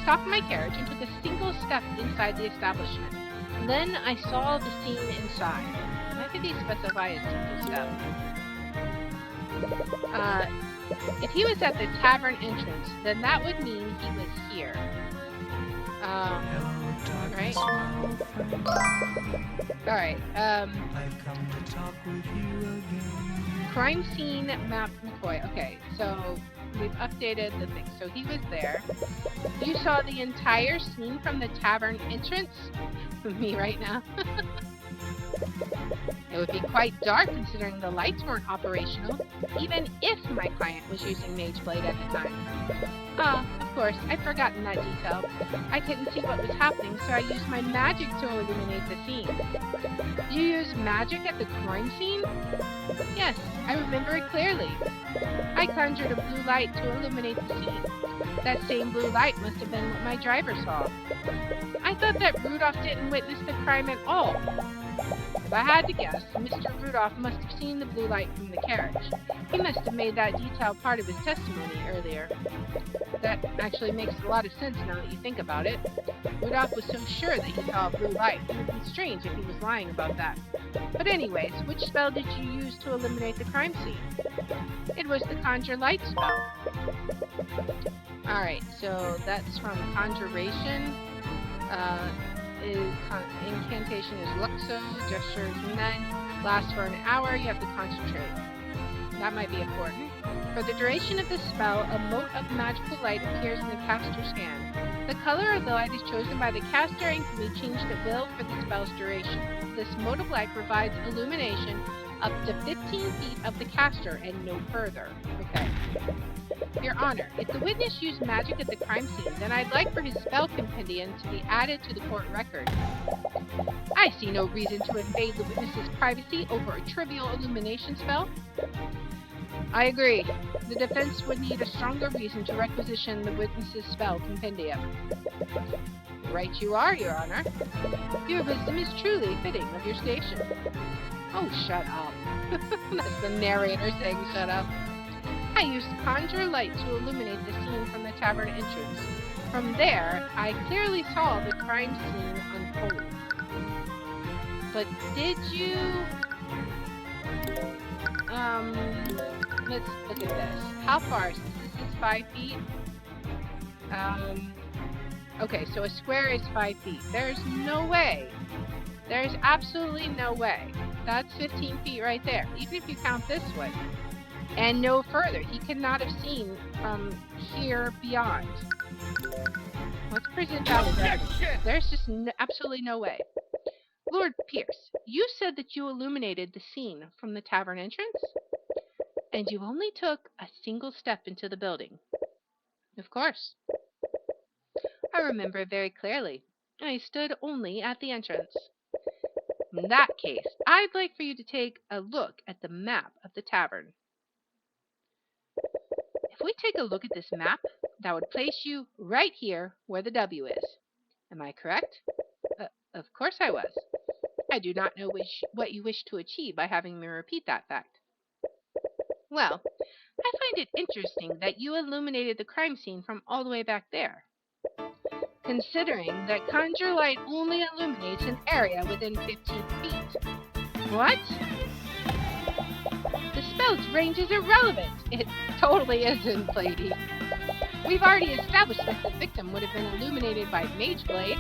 stopped my carriage and took a single step inside the establishment. Then I saw the scene inside. Why did he specify a single step? If he was at the tavern entrance, then that would mean he was here. Right? Alright, I've come to talk with you again. crime scene map McCoy. Okay, so we've updated the thing. So he was there. You saw the entire scene from the tavern entrance? Me right now. It would be quite dark considering the lights weren't operational, even if my client was using Mage Blade at the time. Of course, I'd forgotten that detail. I couldn't see what was happening, so I used my magic to illuminate the scene. You used magic at the crime scene? Yes, I remember it clearly. I conjured a blue light to illuminate the scene. That same blue light must have been what my driver saw. I thought that Rudolph didn't witness the crime at all. If I had to guess, Mr. Rudolph must have seen the blue light from the carriage. He must have made that detail part of his testimony earlier. That actually makes a lot of sense now that you think about it. Rudolph was so sure that he saw a blue light, it would be strange if he was lying about that. But anyways, which spell did you use to eliminate the crime scene? It was the Conjure Light spell. Alright, so that's from Conjuration. Incantation is Luxo, gesture is none, lasts for an hour, you have to concentrate. That might be important. For the duration of the spell, a mote of magical light appears in the caster's hand. The color of the light is chosen by the caster and can be changed at will for the spell's duration. This mote of light provides illumination up to 15 feet of the caster and no further. Okay. Your Honor, if the witness used magic at the crime scene, then I'd like for his spell compendium to be added to the court record. I see no reason to invade the witness's privacy over a trivial illumination spell. I agree. The defense would need a stronger reason to requisition the witness's spell compendium. Right you are, Your Honor. Your wisdom is truly fitting of your station. Oh, shut up. That's the narrator saying shut up. I used Conjure Light to illuminate the scene from the tavern entrance. From there, I clearly saw the crime scene unfold. But did you... let's look at this. How far is this? This is 5 feet. Okay, so a square is 5 feet. There's no way. There's absolutely no way. That's 15 feet right there, even if you count this way. And no further. He could not have seen from here beyond. Let's present that as evidence. There's just absolutely no way. Lord Pierce, you said that you illuminated the scene from the tavern entrance? And you only took a single step into the building. Of course. I remember it very clearly. I stood only at the entrance. In that case, I'd like for you to take a look at the map of the tavern. If we take a look at this map, that would place you right here where the W is. Am I correct? Of course I was. I do not know what you wish to achieve by having me repeat that fact. Well, I find it interesting that you illuminated the crime scene from all the way back there, considering that Conjure Light only illuminates an area within 15 feet. What? The spell's range is irrelevant. It totally isn't, lady. We've already established that the victim would have been illuminated by Mage Blade.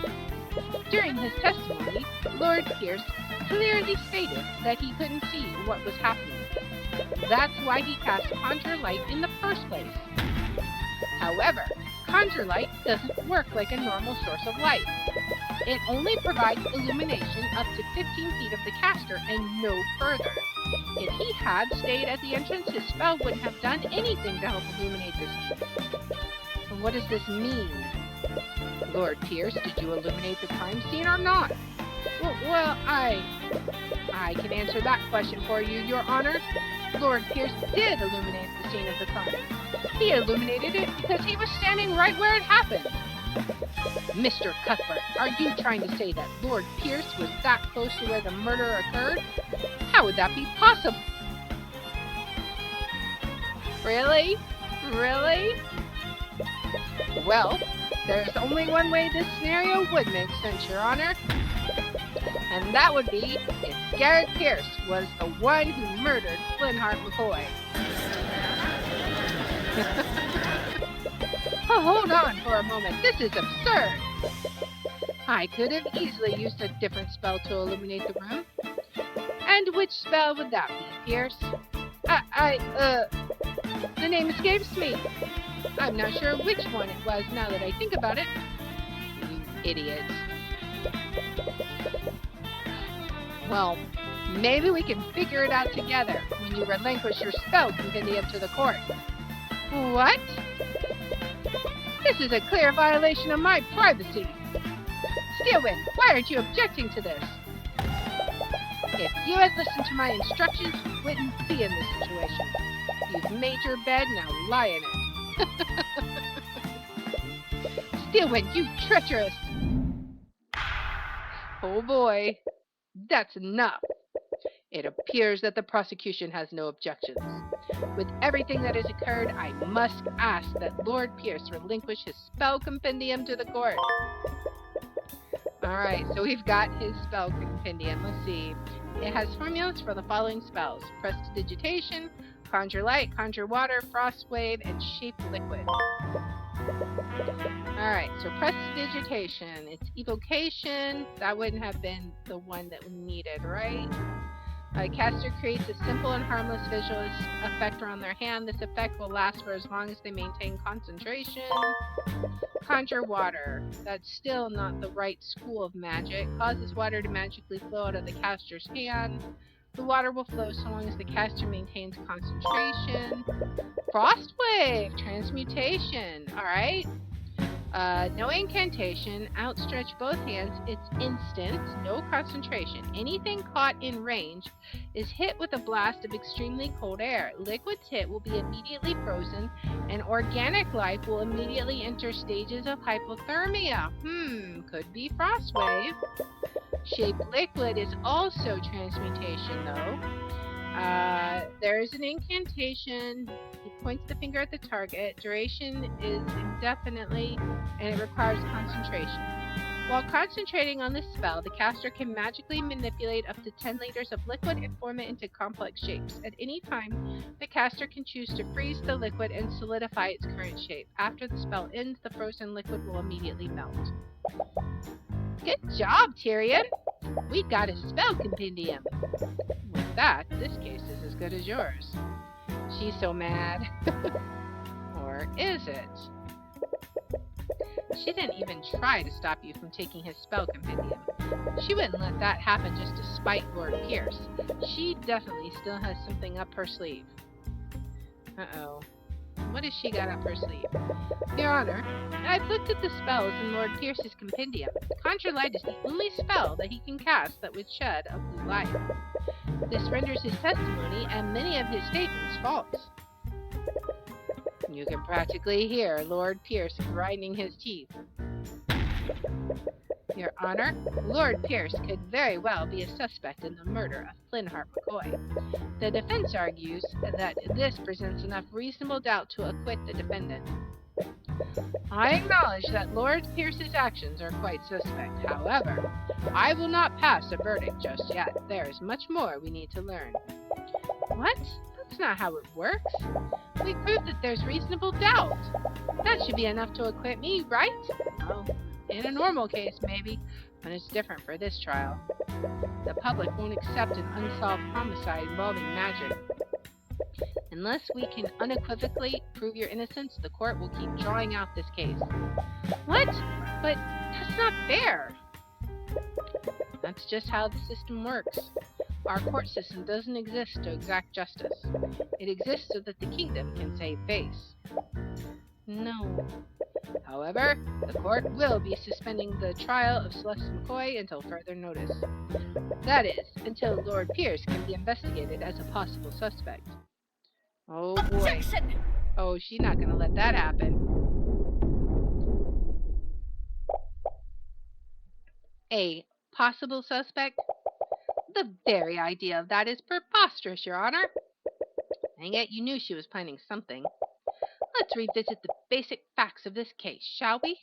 During his testimony, Lord Pierce clearly stated that he couldn't see what was happening. That's why he cast Conjure Light in the first place. However, Conjure Light doesn't work like a normal source of light. It only provides illumination up to 15 feet of the caster and no further. If he had stayed at the entrance, his spell wouldn't have done anything to help illuminate this scene. And what does this mean? Lord Pierce, did you illuminate the crime scene or not? Well, I can answer that question for you, Your Honor. Lord Pierce did illuminate the scene of the crime. He illuminated it because he was standing right where it happened. Mr. Cuthbert, are you trying to say that Lord Pierce was that close to where the murder occurred? How would that be possible? Really? Really? Well, there's only one way this scenario would make sense, Your Honor. And that would be if Garrett Pierce was the one who murdered Flintheart McCoy. Oh, hold on for a moment. This is absurd. I could have easily used a different spell to illuminate the room. And which spell would that be, Pierce? The name escapes me. I'm not sure which one it was now that I think about it. You idiots. Well, maybe we can figure it out together when you relinquish your spell compendium to the court. What? This is a clear violation of my privacy. Steelwind, why aren't you objecting to this? If you had listened to my instructions, you wouldn't be in this situation. You've made your bed, now lie in it. Steelwind, you treacherous! Oh boy, that's enough. It appears that the prosecution has no objections. With everything that has occurred, I must ask that Lord Pierce relinquish his spell compendium to the court. Alright, so we've got his spell compendium. Let's see. It has formulas for the following spells: Prestidigitation, Conjure Light, Conjure Water, Frost Wave, and Shape Liquid. Alright, so Prestidigitation. It's Evocation. That wouldn't have been the one that we needed, right? Caster creates a simple and harmless visual effect around their hand. This effect will last for as long as they maintain concentration. Conjure Water. That's still not the right school of magic. Causes water to magically flow out of the caster's hand. The water will flow so long as the caster maintains concentration. Frost Wave. Transmutation. Alright. No incantation, outstretch both hands, it's instant, no concentration. Anything caught in range is hit with a blast of extremely cold air. Liquids hit will be immediately frozen, and organic life will immediately enter stages of hypothermia. Could be Frost Wave. Shape Liquid is also transmutation, though. There is an incantation. He points the finger at the target. Duration is indefinitely, and it requires concentration. While concentrating on this spell, the caster can magically manipulate up to 10 liters of liquid and form it into complex shapes. At any time, the caster can choose to freeze the liquid and solidify its current shape. After the spell ends, the frozen liquid will immediately melt. Good job, Tyrion! We got a spell compendium. With that, this case is as good as yours. She's so mad. Or is it? She didn't even try to stop you from taking his spell compendium. She wouldn't let that happen just to spite Lord Pierce. She definitely still has something up her sleeve. Uh-oh. What has she got up her sleeve? Your Honor, I've looked at the spells in Lord Pierce's compendium. Conjure Light is the only spell that he can cast that would shed a blue light. This renders his testimony and many of his statements false. You can practically hear Lord Pierce grinding his teeth. Your Honor, Lord Pierce could very well be a suspect in the murder of Flintheart McCoy. The defense argues that this presents enough reasonable doubt to acquit the defendant. I acknowledge that Lord Pierce's actions are quite suspect. However, I will not pass a verdict just yet. There is much more we need to learn. What? That's not how it works. We proved that there's reasonable doubt. That should be enough to acquit me, right? Well, in a normal case, maybe, but it's different for this trial. The public won't accept an unsolved homicide involving magic. Unless we can unequivocally prove your innocence, the court will keep drawing out this case. What? But that's not fair. That's just how the system works. Our court system doesn't exist to exact justice. It exists so that the kingdom can save face. No. However, the court will be suspending the trial of Celeste McCoy until further notice. That is, until Lord Pierce can be investigated as a possible suspect. Oh boy. Objection! Oh, she's not gonna let that happen. A possible suspect? The very idea of that is preposterous, Your Honor. And yet you knew she was planning something. Let's revisit the basic facts of this case, shall we?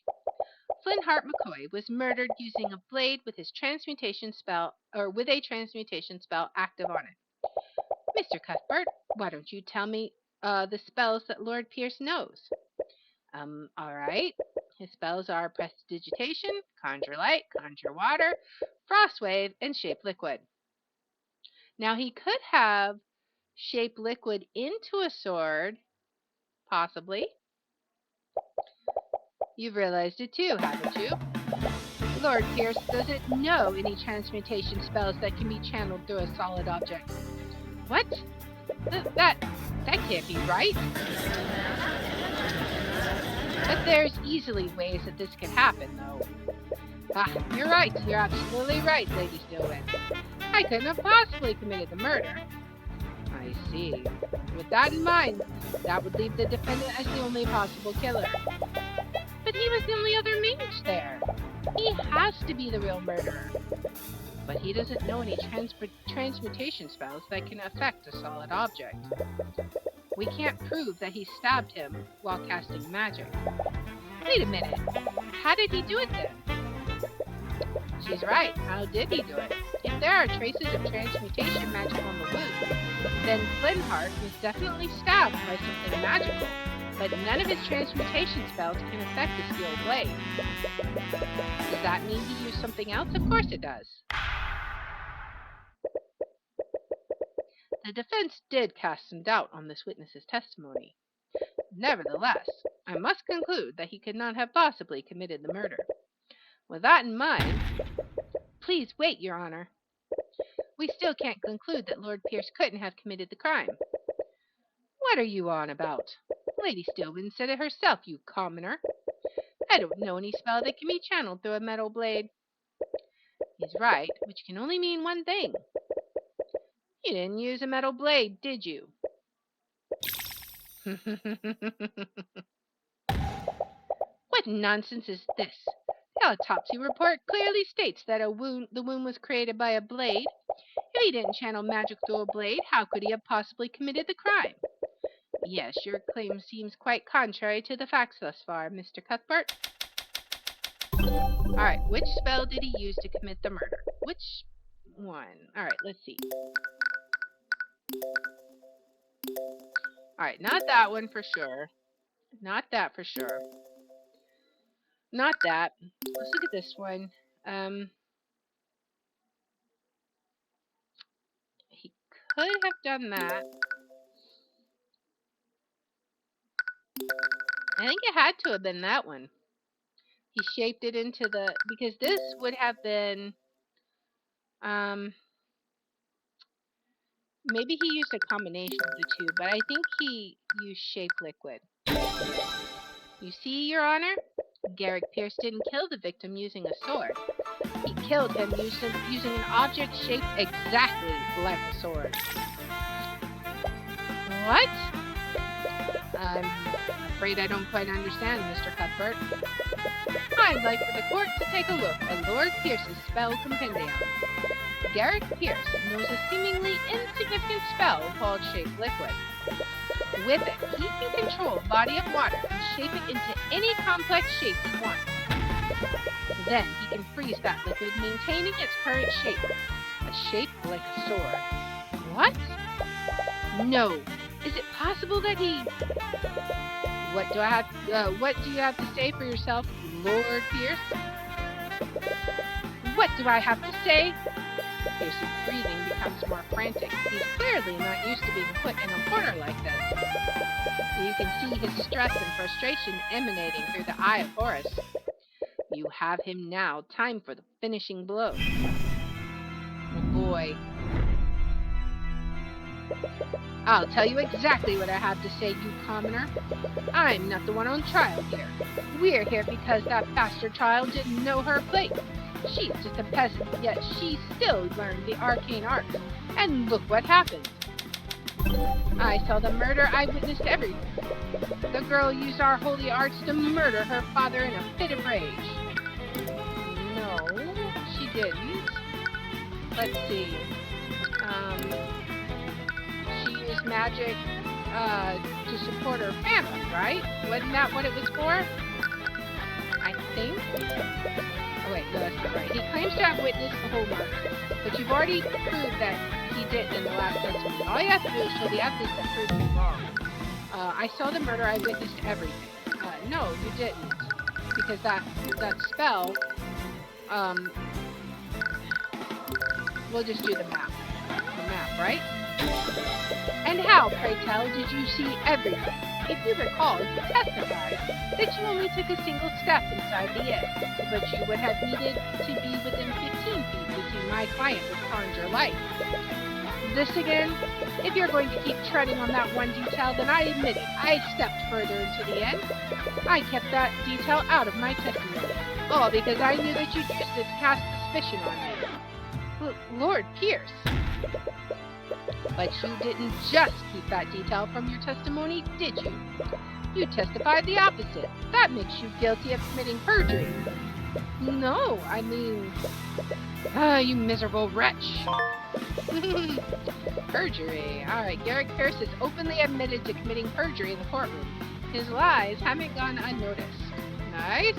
Flintheart McCoy was murdered using a blade with his transmutation spell, or with a transmutation spell active on it. Mr. Cuthbert, why don't you tell me the spells that Lord Pierce knows? All right. His spells are Prestidigitation, Conjure Light, Conjure Water, Frostwave, and Shape Liquid. Now, he could have Shape Liquid into a sword, possibly. You've realized it too, haven't you? Lord Pierce doesn't know any transmutation spells that can be channeled through a solid object. What? That can't be right. But there's easily ways that this could happen, though. You're right. You're absolutely right, Lady Stillwind. I couldn't have possibly committed the murder. I see. With that in mind, that would leave the defendant as the only possible killer. But he was the only other mage there. He has to be the real murderer. But he doesn't know any transmutation spells that can affect a solid object. We can't prove that he stabbed him while casting magic. Wait a minute. How did he do it then? She's right. How did he do it? If there are traces of transmutation magic on the wound, then Flintheart was definitely stabbed by something magical. But none of his transmutation spells can affect the steel blade. Does that mean he used something else? Of course it does. The defense did cast some doubt on this witness's testimony. Nevertheless, I must conclude that he could not have possibly committed the murder. With that in mind, please wait, Your Honor. We still can't conclude that Lord Pierce couldn't have committed the crime. What are you on about? Lady Stillwind said it herself, you commoner. I don't know any spell that can be channeled through a metal blade. He's right, which can only mean one thing. You didn't use a metal blade, did you? What nonsense is this? The autopsy report clearly states that the wound was created by a blade. If he didn't channel magic through a blade, how could he have possibly committed the crime? Yes, your claim seems quite contrary to the facts thus far, Mr. Cuthbert. Alright, which spell did he use to commit the murder? Which one? Alright, let's see. Alright, not that one for sure. Not that for sure. Not that. Let's look at this one. He could have done that. I think it had to have been that one. He shaped it into the... Because this would have been... maybe he used a combination of the two, but I think he used Shape Liquid. You see, Your Honor? Garrick Pierce didn't kill the victim using a sword. He killed him using an object shaped exactly like a sword. What? I'm afraid I don't quite understand, Mr. Cuthbert. I'd like for the court to take a look at Lord Pierce's spell compendium. Garrick Pierce knows a seemingly insignificant spell called Shape Liquid. With it, he can control a body of water and shape it into any complex shape he wants. Then he can freeze that liquid, maintaining its current shape, a shape like a sword. What? No. Is it possible that he... What do you have to say for yourself, Lord Pierce? What do I have to say? Pierce's breathing becomes more frantic. He's clearly not used to being put in a corner like this. You can see his stress and frustration emanating through the eye of Horace. You have him now. Time for the finishing blow. Oh boy. I'll tell you exactly what I have to say, you commoner. I'm not the one on trial here. We're here because that bastard child didn't know her place. She's just a peasant, yet she still learned the arcane arts. And look what happened. I saw the murder. I witnessed everything. The girl used our holy arts to murder her father in a fit of rage. No, she didn't. Let's see. She used magic to support her family, right? Wasn't that what it was for? I think. Oh wait, no, that's not right. He claims to have witnessed the whole murder, but you've already proved that he didn't in the last testimony. All you have to do is show the evidence that proves me wrong. I saw the murder. I witnessed everything. No, you didn't, because that spell. We'll just do the map. The map, right? And how, pray tell, did you see everything? If you recall, you testified that you only took a single step inside the inn, but you would have needed to be within 15 feet to see my client would conjure light. This again? If you're going to keep treading on that one detail, then I admit it. I stepped further into the inn. I kept that detail out of my testimony. All because I knew that you'd used it to cast suspicion on me. Lord Pierce. But you didn't just keep that detail from your testimony, did you? You testified the opposite. That makes you guilty of committing perjury. No, I mean... you miserable wretch. Perjury. Alright, Garrick Pierce has openly admitted to committing perjury in the courtroom. His lies haven't gone unnoticed. Nice.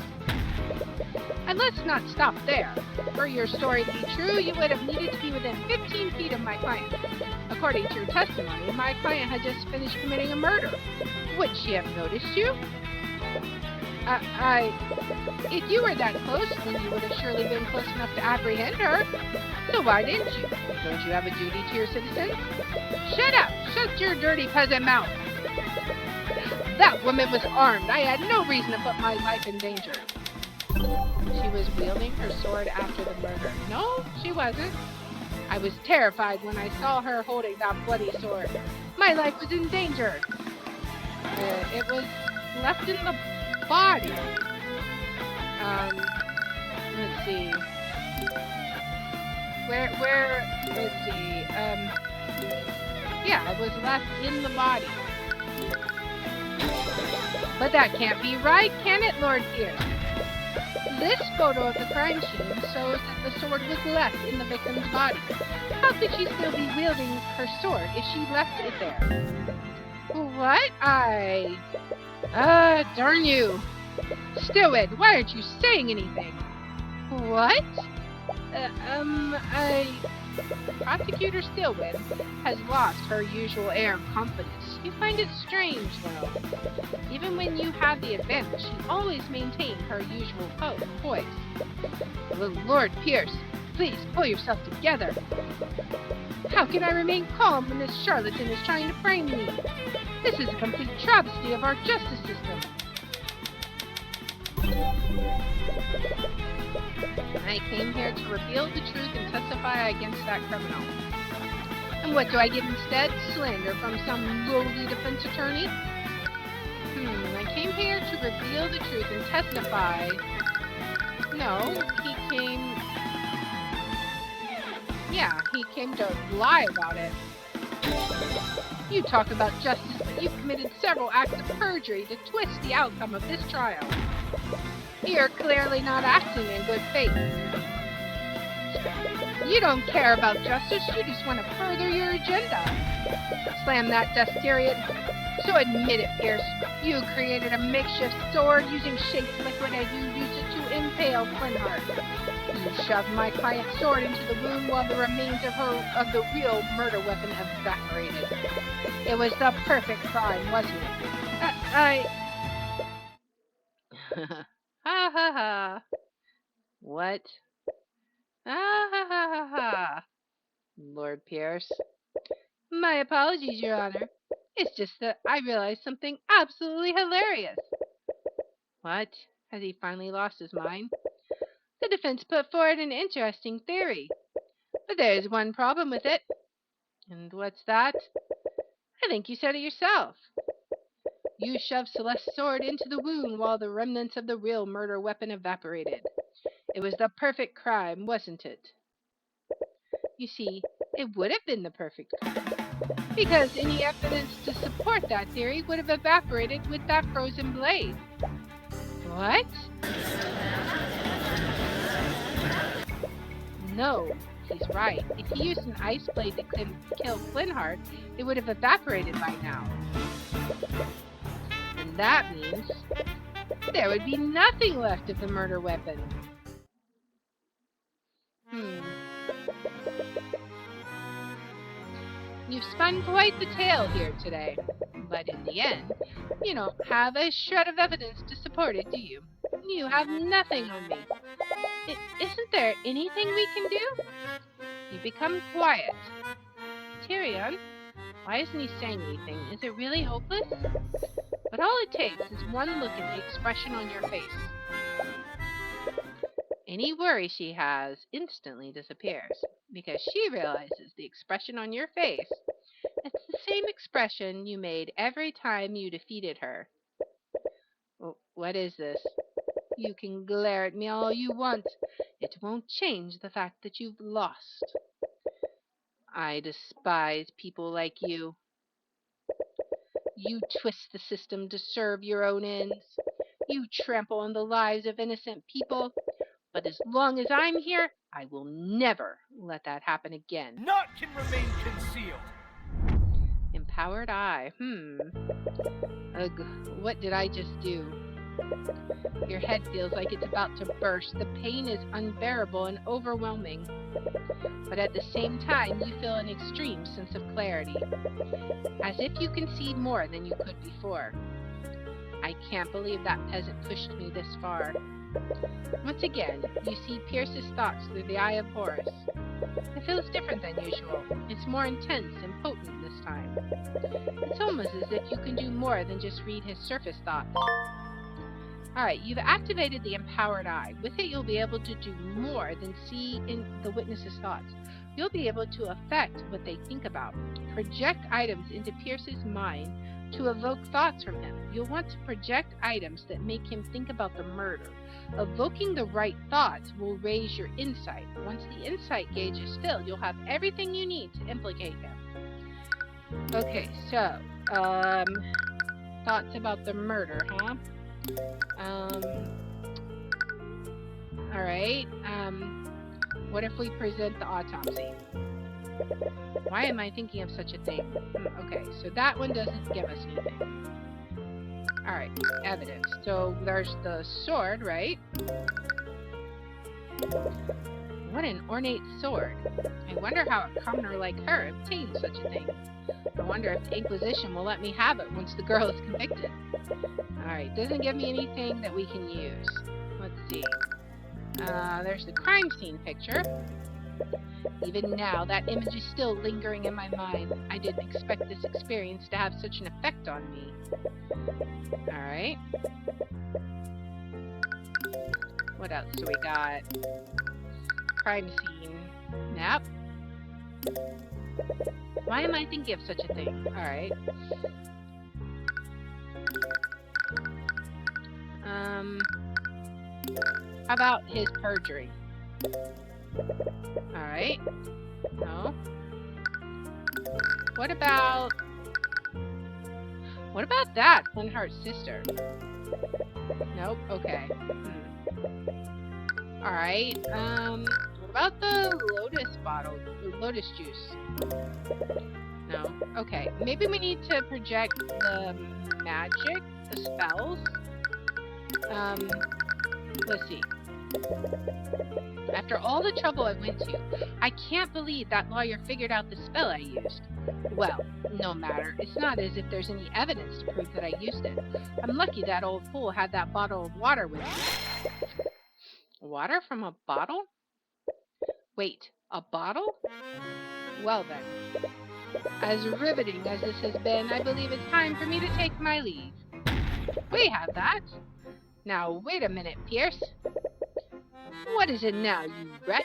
And let's not stop there. For your story to be true, you would have needed to be within 15 feet of my client. According to your testimony, my client had just finished committing a murder. Would she have noticed you? If you were that close, then you would have surely been close enough to apprehend her. So why didn't you? Don't you have a duty to your citizens? Shut up! Shut your dirty peasant mouth! That woman was armed. I had no reason to put my life in danger. She was wielding her sword after the murder. No, she wasn't. I was terrified when I saw her holding that bloody sword. My life was in danger. It was left in the body. Let's see. Let's see. Yeah, it was left in the body. But that can't be right, can it, Lord Pierce? This photo of the crime scene shows that the sword was left in the victim's body. How could she still be wielding her sword if she left it there? What? Darn you. Stillwin, why aren't you saying anything? What? Prosecutor Stillwin has lost her usual air of confidence. You find it strange, though. Even when you have the advantage, she always maintains her usual poise. Lord Pierce, please pull yourself together. How can I remain calm when this charlatan is trying to frame me? This is a complete travesty of our justice system. I came here to reveal the truth and testify against that criminal. And what do I get instead? Slander from some lowly defense attorney? I came here to reveal the truth and testify. No, he came... Yeah, he came to lie about it. You talk about justice, but you've committed several acts of perjury to twist the outcome of this trial. You're clearly not acting in good faith. You don't care about justice, you just want to further your agenda. Slam that desk, Tyrion. So admit it, Pierce. You created a makeshift sword using shaped liquid and you used it to impale Flintheart. You shoved my client's sword into the wound while the remains of the real murder weapon evaporated. It was the perfect crime, wasn't it? Ha ha ha. What? Ha ha ha ha ha. Lord Pierce. My apologies, Your Honor. It's just that I realized something absolutely hilarious. What? Has he finally lost his mind? The defense put forward an interesting theory. But there is one problem with it. And what's that? I think you said it yourself. You shoved Celeste's sword into the wound while the remnants of the real murder weapon evaporated. It was the perfect crime, wasn't it? You see, it would have been the perfect crime, because any evidence to support that theory would have evaporated with that frozen blade. What? No, he's right. If he used an ice blade to kill Flintheart, it would have evaporated by now. And that means there would be nothing left of the murder weapon. You've spun quite the tale here today, but in the end, you don't have a shred of evidence to support it, do you? You have nothing on me. Isn't there anything we can do? You become quiet. Tyrion, why isn't he saying anything? Is it really hopeless? But all it takes is one look at the expression on your face. Any worry she has instantly disappears, because she realizes the expression on your face. It's the same expression you made every time you defeated her. What is this? You can glare at me all you want. It won't change the fact that you've lost. I despise people like you. You twist the system to serve your own ends. You trample on the lives of innocent people. But as long as I'm here, I will never let that happen again. Naught can remain concealed. Empowered eye. Ugh, what did I just do? Your head feels like it's about to burst. The pain is unbearable and overwhelming. But at the same time, you feel an extreme sense of clarity, as if you can see more than you could before. I can't believe that peasant pushed me this far. Once again, you see Pierce's thoughts through the eye of Horus. It feels different than usual. It's more intense and potent this time. It's almost as if you can do more than just read his surface thoughts. Alright, you've activated the empowered eye. With it, you'll be able to do more than see in the witness's thoughts. You'll be able to affect what they think about, project items into Pierce's mind to evoke thoughts from him. You'll want to project items that make him think about the murder. Evoking the right thoughts will raise your insight. Once the insight gauge is filled, you'll have everything you need to implicate him. Okay, so, thoughts about the murder, huh? Alright, what if we present the autopsy? Why am I thinking of such a thing? Okay, so that one doesn't give us anything. Alright, evidence. So there's the sword, right? What an ornate sword. I wonder how a commoner like her obtained such a thing. I wonder if the Inquisition will let me have it once the girl is convicted. Alright, doesn't give me anything that we can use. Let's see. There's the crime scene picture. Even now, that image is still lingering in my mind. I didn't expect this experience to have such an effect on me. Alright. What else do we got? Crime scene map. Why am I thinking of such a thing? Alright. How about his perjury? Alright. No. What about that? Funheart's sister. Nope. Okay. All right. What about the lotus bottle? The lotus juice. No. Okay. Maybe we need to project the magic, the spells. Let's see. After all the trouble I went to, I can't believe that lawyer figured out the spell I used. Well, no matter. It's not as if there's any evidence to prove that I used it. I'm lucky that old fool had that bottle of water with me. Water from a bottle? Wait, a bottle? Well then. As riveting as this has been, I believe it's time for me to take my leave. We have that. Now, wait a minute, Pierce. What is it now, you wretch?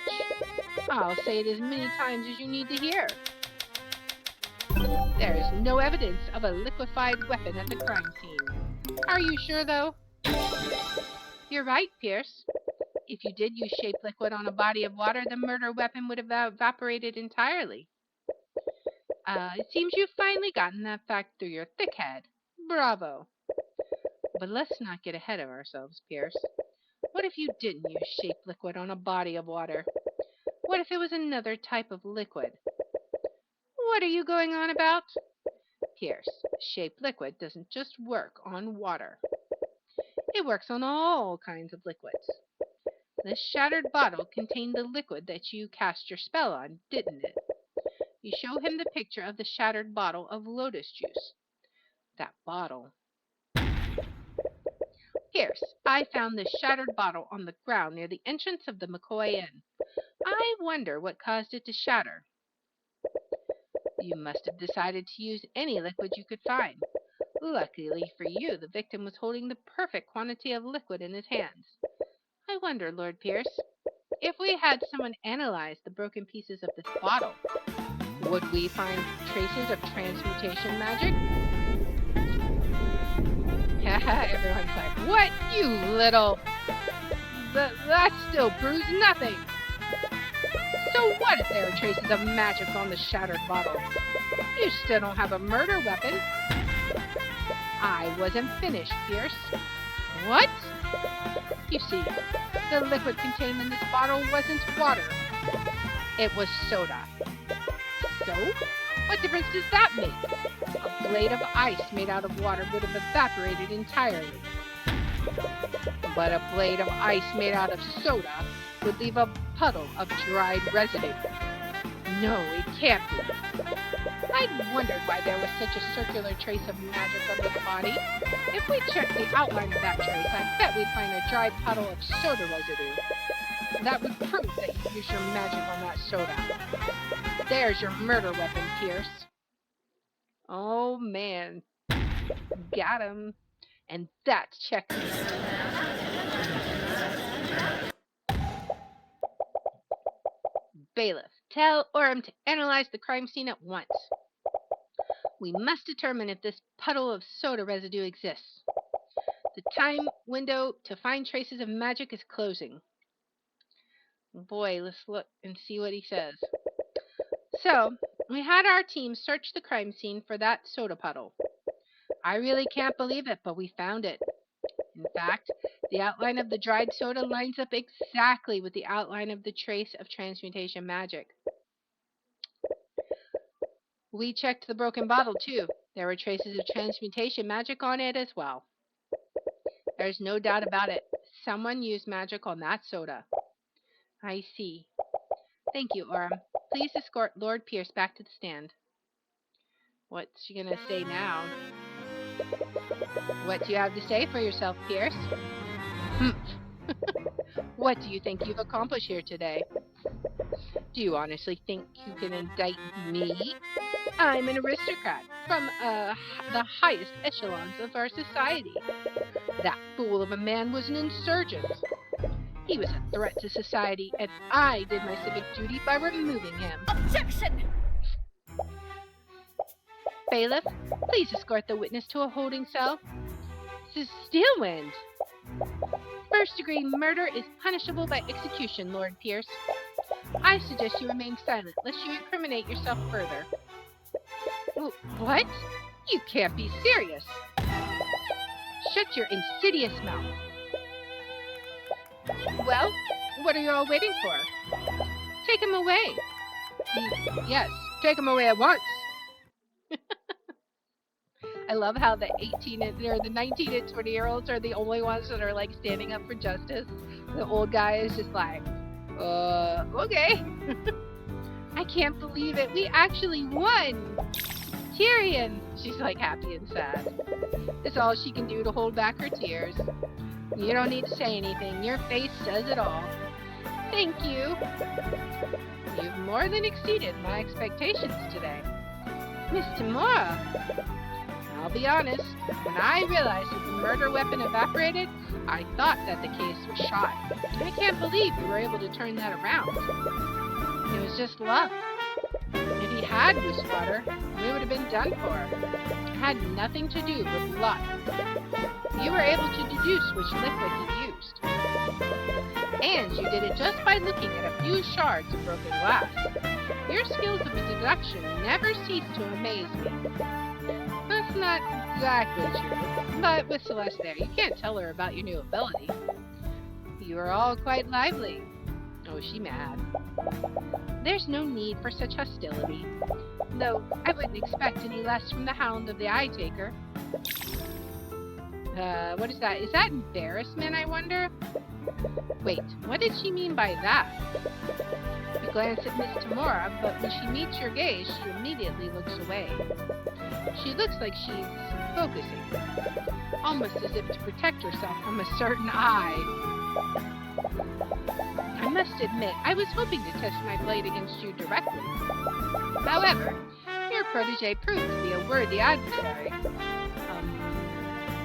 I'll say it as many times as you need to hear. There is no evidence of a liquefied weapon at the crime scene. Are you sure, though? You're right, Pierce. If you did use shaped liquid on a body of water, the murder weapon would have evaporated entirely. It seems you've finally gotten that fact through your thick head. Bravo. But let's not get ahead of ourselves, Pierce. What if you didn't use shaped liquid on a body of water? What if it was another type of liquid? What are you going on about? Pierce, shaped liquid doesn't just work on water. It works on all kinds of liquids. This shattered bottle contained the liquid that you cast your spell on, didn't it? You show him the picture of the shattered bottle of lotus juice. That bottle. Pierce, I found this shattered bottle on the ground near the entrance of the McCoy Inn. I wonder what caused it to shatter. You must have decided to use any liquid you could find. Luckily for you, the victim was holding the perfect quantity of liquid in his hands. I wonder, Lord Pierce, if we had someone analyze the broken pieces of this bottle, would we find traces of transmutation magic? Everyone's like, what, you little... That still proves nothing. So what if there are traces of magic on the shattered bottle? You still don't have a murder weapon. I wasn't finished, Pierce. What? You see, the liquid contained in this bottle wasn't water. It was soda. So? What difference does that make? A blade of ice made out of water would have evaporated entirely. But a blade of ice made out of soda would leave a puddle of dried residue. No, it can't be. I'd wondered why there was such a circular trace of magic on the body. If we checked the outline of that trace, I bet we'd find a dried puddle of soda residue. That would prove that you used your magic on that soda. There's your murder weapon, Pierce. Oh, man. Got him. And that's checkmate. Bailiff, tell Orem to analyze the crime scene at once. We must determine if this puddle of soda residue exists. The time window to find traces of magic is closing. Boy, let's look and see what he says. So, we had our team search the crime scene for that soda puddle. I really can't believe it, but we found it. In fact, the outline of the dried soda lines up exactly with the outline of the trace of transmutation magic. We checked the broken bottle, too. There were traces of transmutation magic on it as well. There's no doubt about it. Someone used magic on that soda. I see. Thank you, Orem. Please escort Lord Pierce back to the stand. What's she gonna say now? What do you have to say for yourself, Pierce? What do you think you've accomplished here today? Do you honestly think you can indict me? I'm an aristocrat from the highest echelons of our society. That fool of a man was an insurgent. He was a threat to society, and I did my civic duty by removing him. Objection! Bailiff, please escort the witness to a holding cell. Steelwind! First-degree murder is punishable by execution, Lord Pierce. I suggest you remain silent, lest you incriminate yourself further. What? You can't be serious. Shut your insidious mouth. Well, what are you all waiting for? Take him away. Yes, take him away at once. I love how the 19 and 20-year-olds are the only ones that are like standing up for justice. The old guy is just like, okay. I can't believe it. We actually won. Tyrion. She's like happy and sad. It's all she can do to hold back her tears. You don't need to say anything. Your face says it all. Thank you. You've more than exceeded my expectations today. Miss Tamora. I'll be honest, when I realized that the murder weapon evaporated, I thought that the case was shot. I can't believe you were able to turn that around. It was just luck. If he had used water, we would have been done for. It had nothing to do with luck. You were able to deduce which liquid he used. And you did it just by looking at a few shards of broken glass. Your skills of deduction never cease to amaze me. That's not exactly true, but with Celeste there, you can't tell her about your new ability. You are all quite lively. Oh, she mad. There's no need for such hostility, though I wouldn't expect any less from the Hound of the Eye Taker. What is that? Is that embarrassment, I wonder? Wait, what did she mean by that? You glance at Miss Tamora, but when she meets your gaze, she immediately looks away. She looks like she's focusing, almost as if to protect herself from a certain eye. I must admit, I was hoping to test my blade against you directly. However, your protege proved to be a worthy adversary.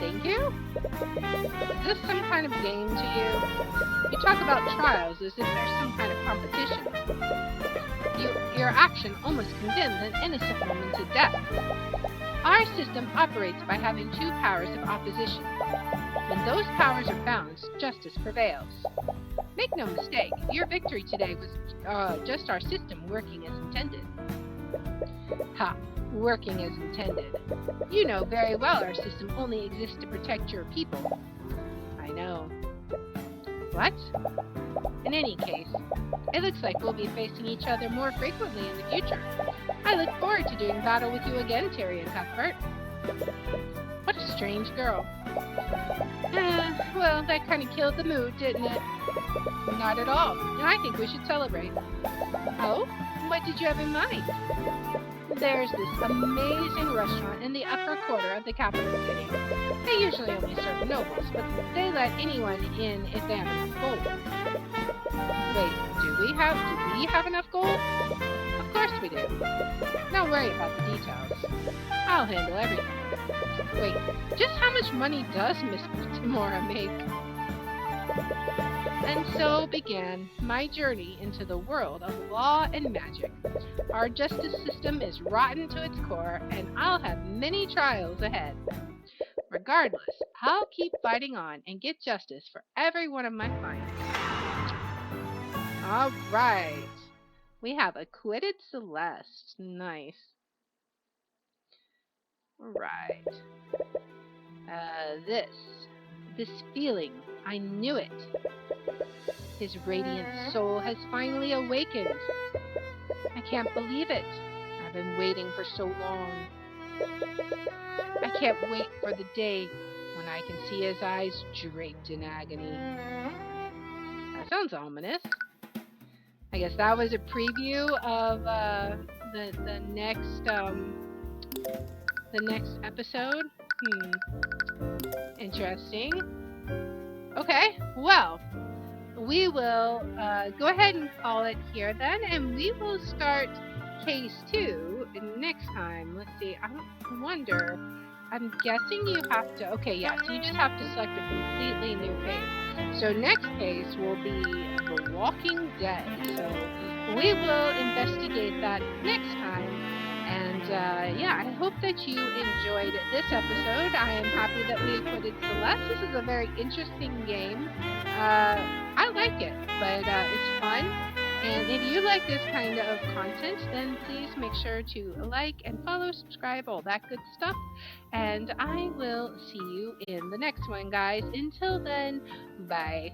Thank you? Is this some kind of game to you? You talk about trials as if there's some kind of competition. Your action almost condemns an innocent woman to death. Our system operates by having two powers of opposition. When those powers are balanced, justice prevails. Make no mistake, your victory today was just our system working as intended. Ha! Working as intended. You know very well our system only exists to protect your people. I know. What? In any case, it looks like we'll be facing each other more frequently in the future. I look forward to doing battle with you again, Tyrion Cuthbert. What a strange girl. Well, that kind of killed the mood, didn't it? Not at all, and I think we should celebrate. Oh? What did you have in mind? There's this amazing restaurant in the upper quarter of the capital city. They usually only serve nobles, but they let anyone in if they have enough gold. Wait, do we have enough gold? Of course we do. Don't worry about the details. I'll handle everything. Wait, just how much money does Miss Tamora make? And so began my journey into the world of law and magic. Our justice system is rotten to its core, and I'll have many trials ahead. Regardless, I'll keep fighting on and get justice for every one of my clients. All right. We have acquitted Celeste. Nice. All right. This feeling, I knew it. His radiant soul has finally awakened. I can't believe it. I've been waiting for so long. I can't wait for the day when I can see his eyes draped in agony. That sounds ominous. I guess that was a preview of the next episode. Interesting. Okay, well, we will go ahead and call it here then, and we will start case 2 next time. Let's see, I wonder, I'm guessing you have to, okay, yeah, so you just have to select a completely new case. So next case will be The Walking Dead. So we will investigate that next time. And yeah, I hope that you enjoyed this episode. I am happy that we acquitted Celeste. This is a very interesting game. I like it, but it's fun. And if you like this kind of content, then please make sure to like and follow, subscribe, all that good stuff. And I will see you in the next one, guys. Until then, bye.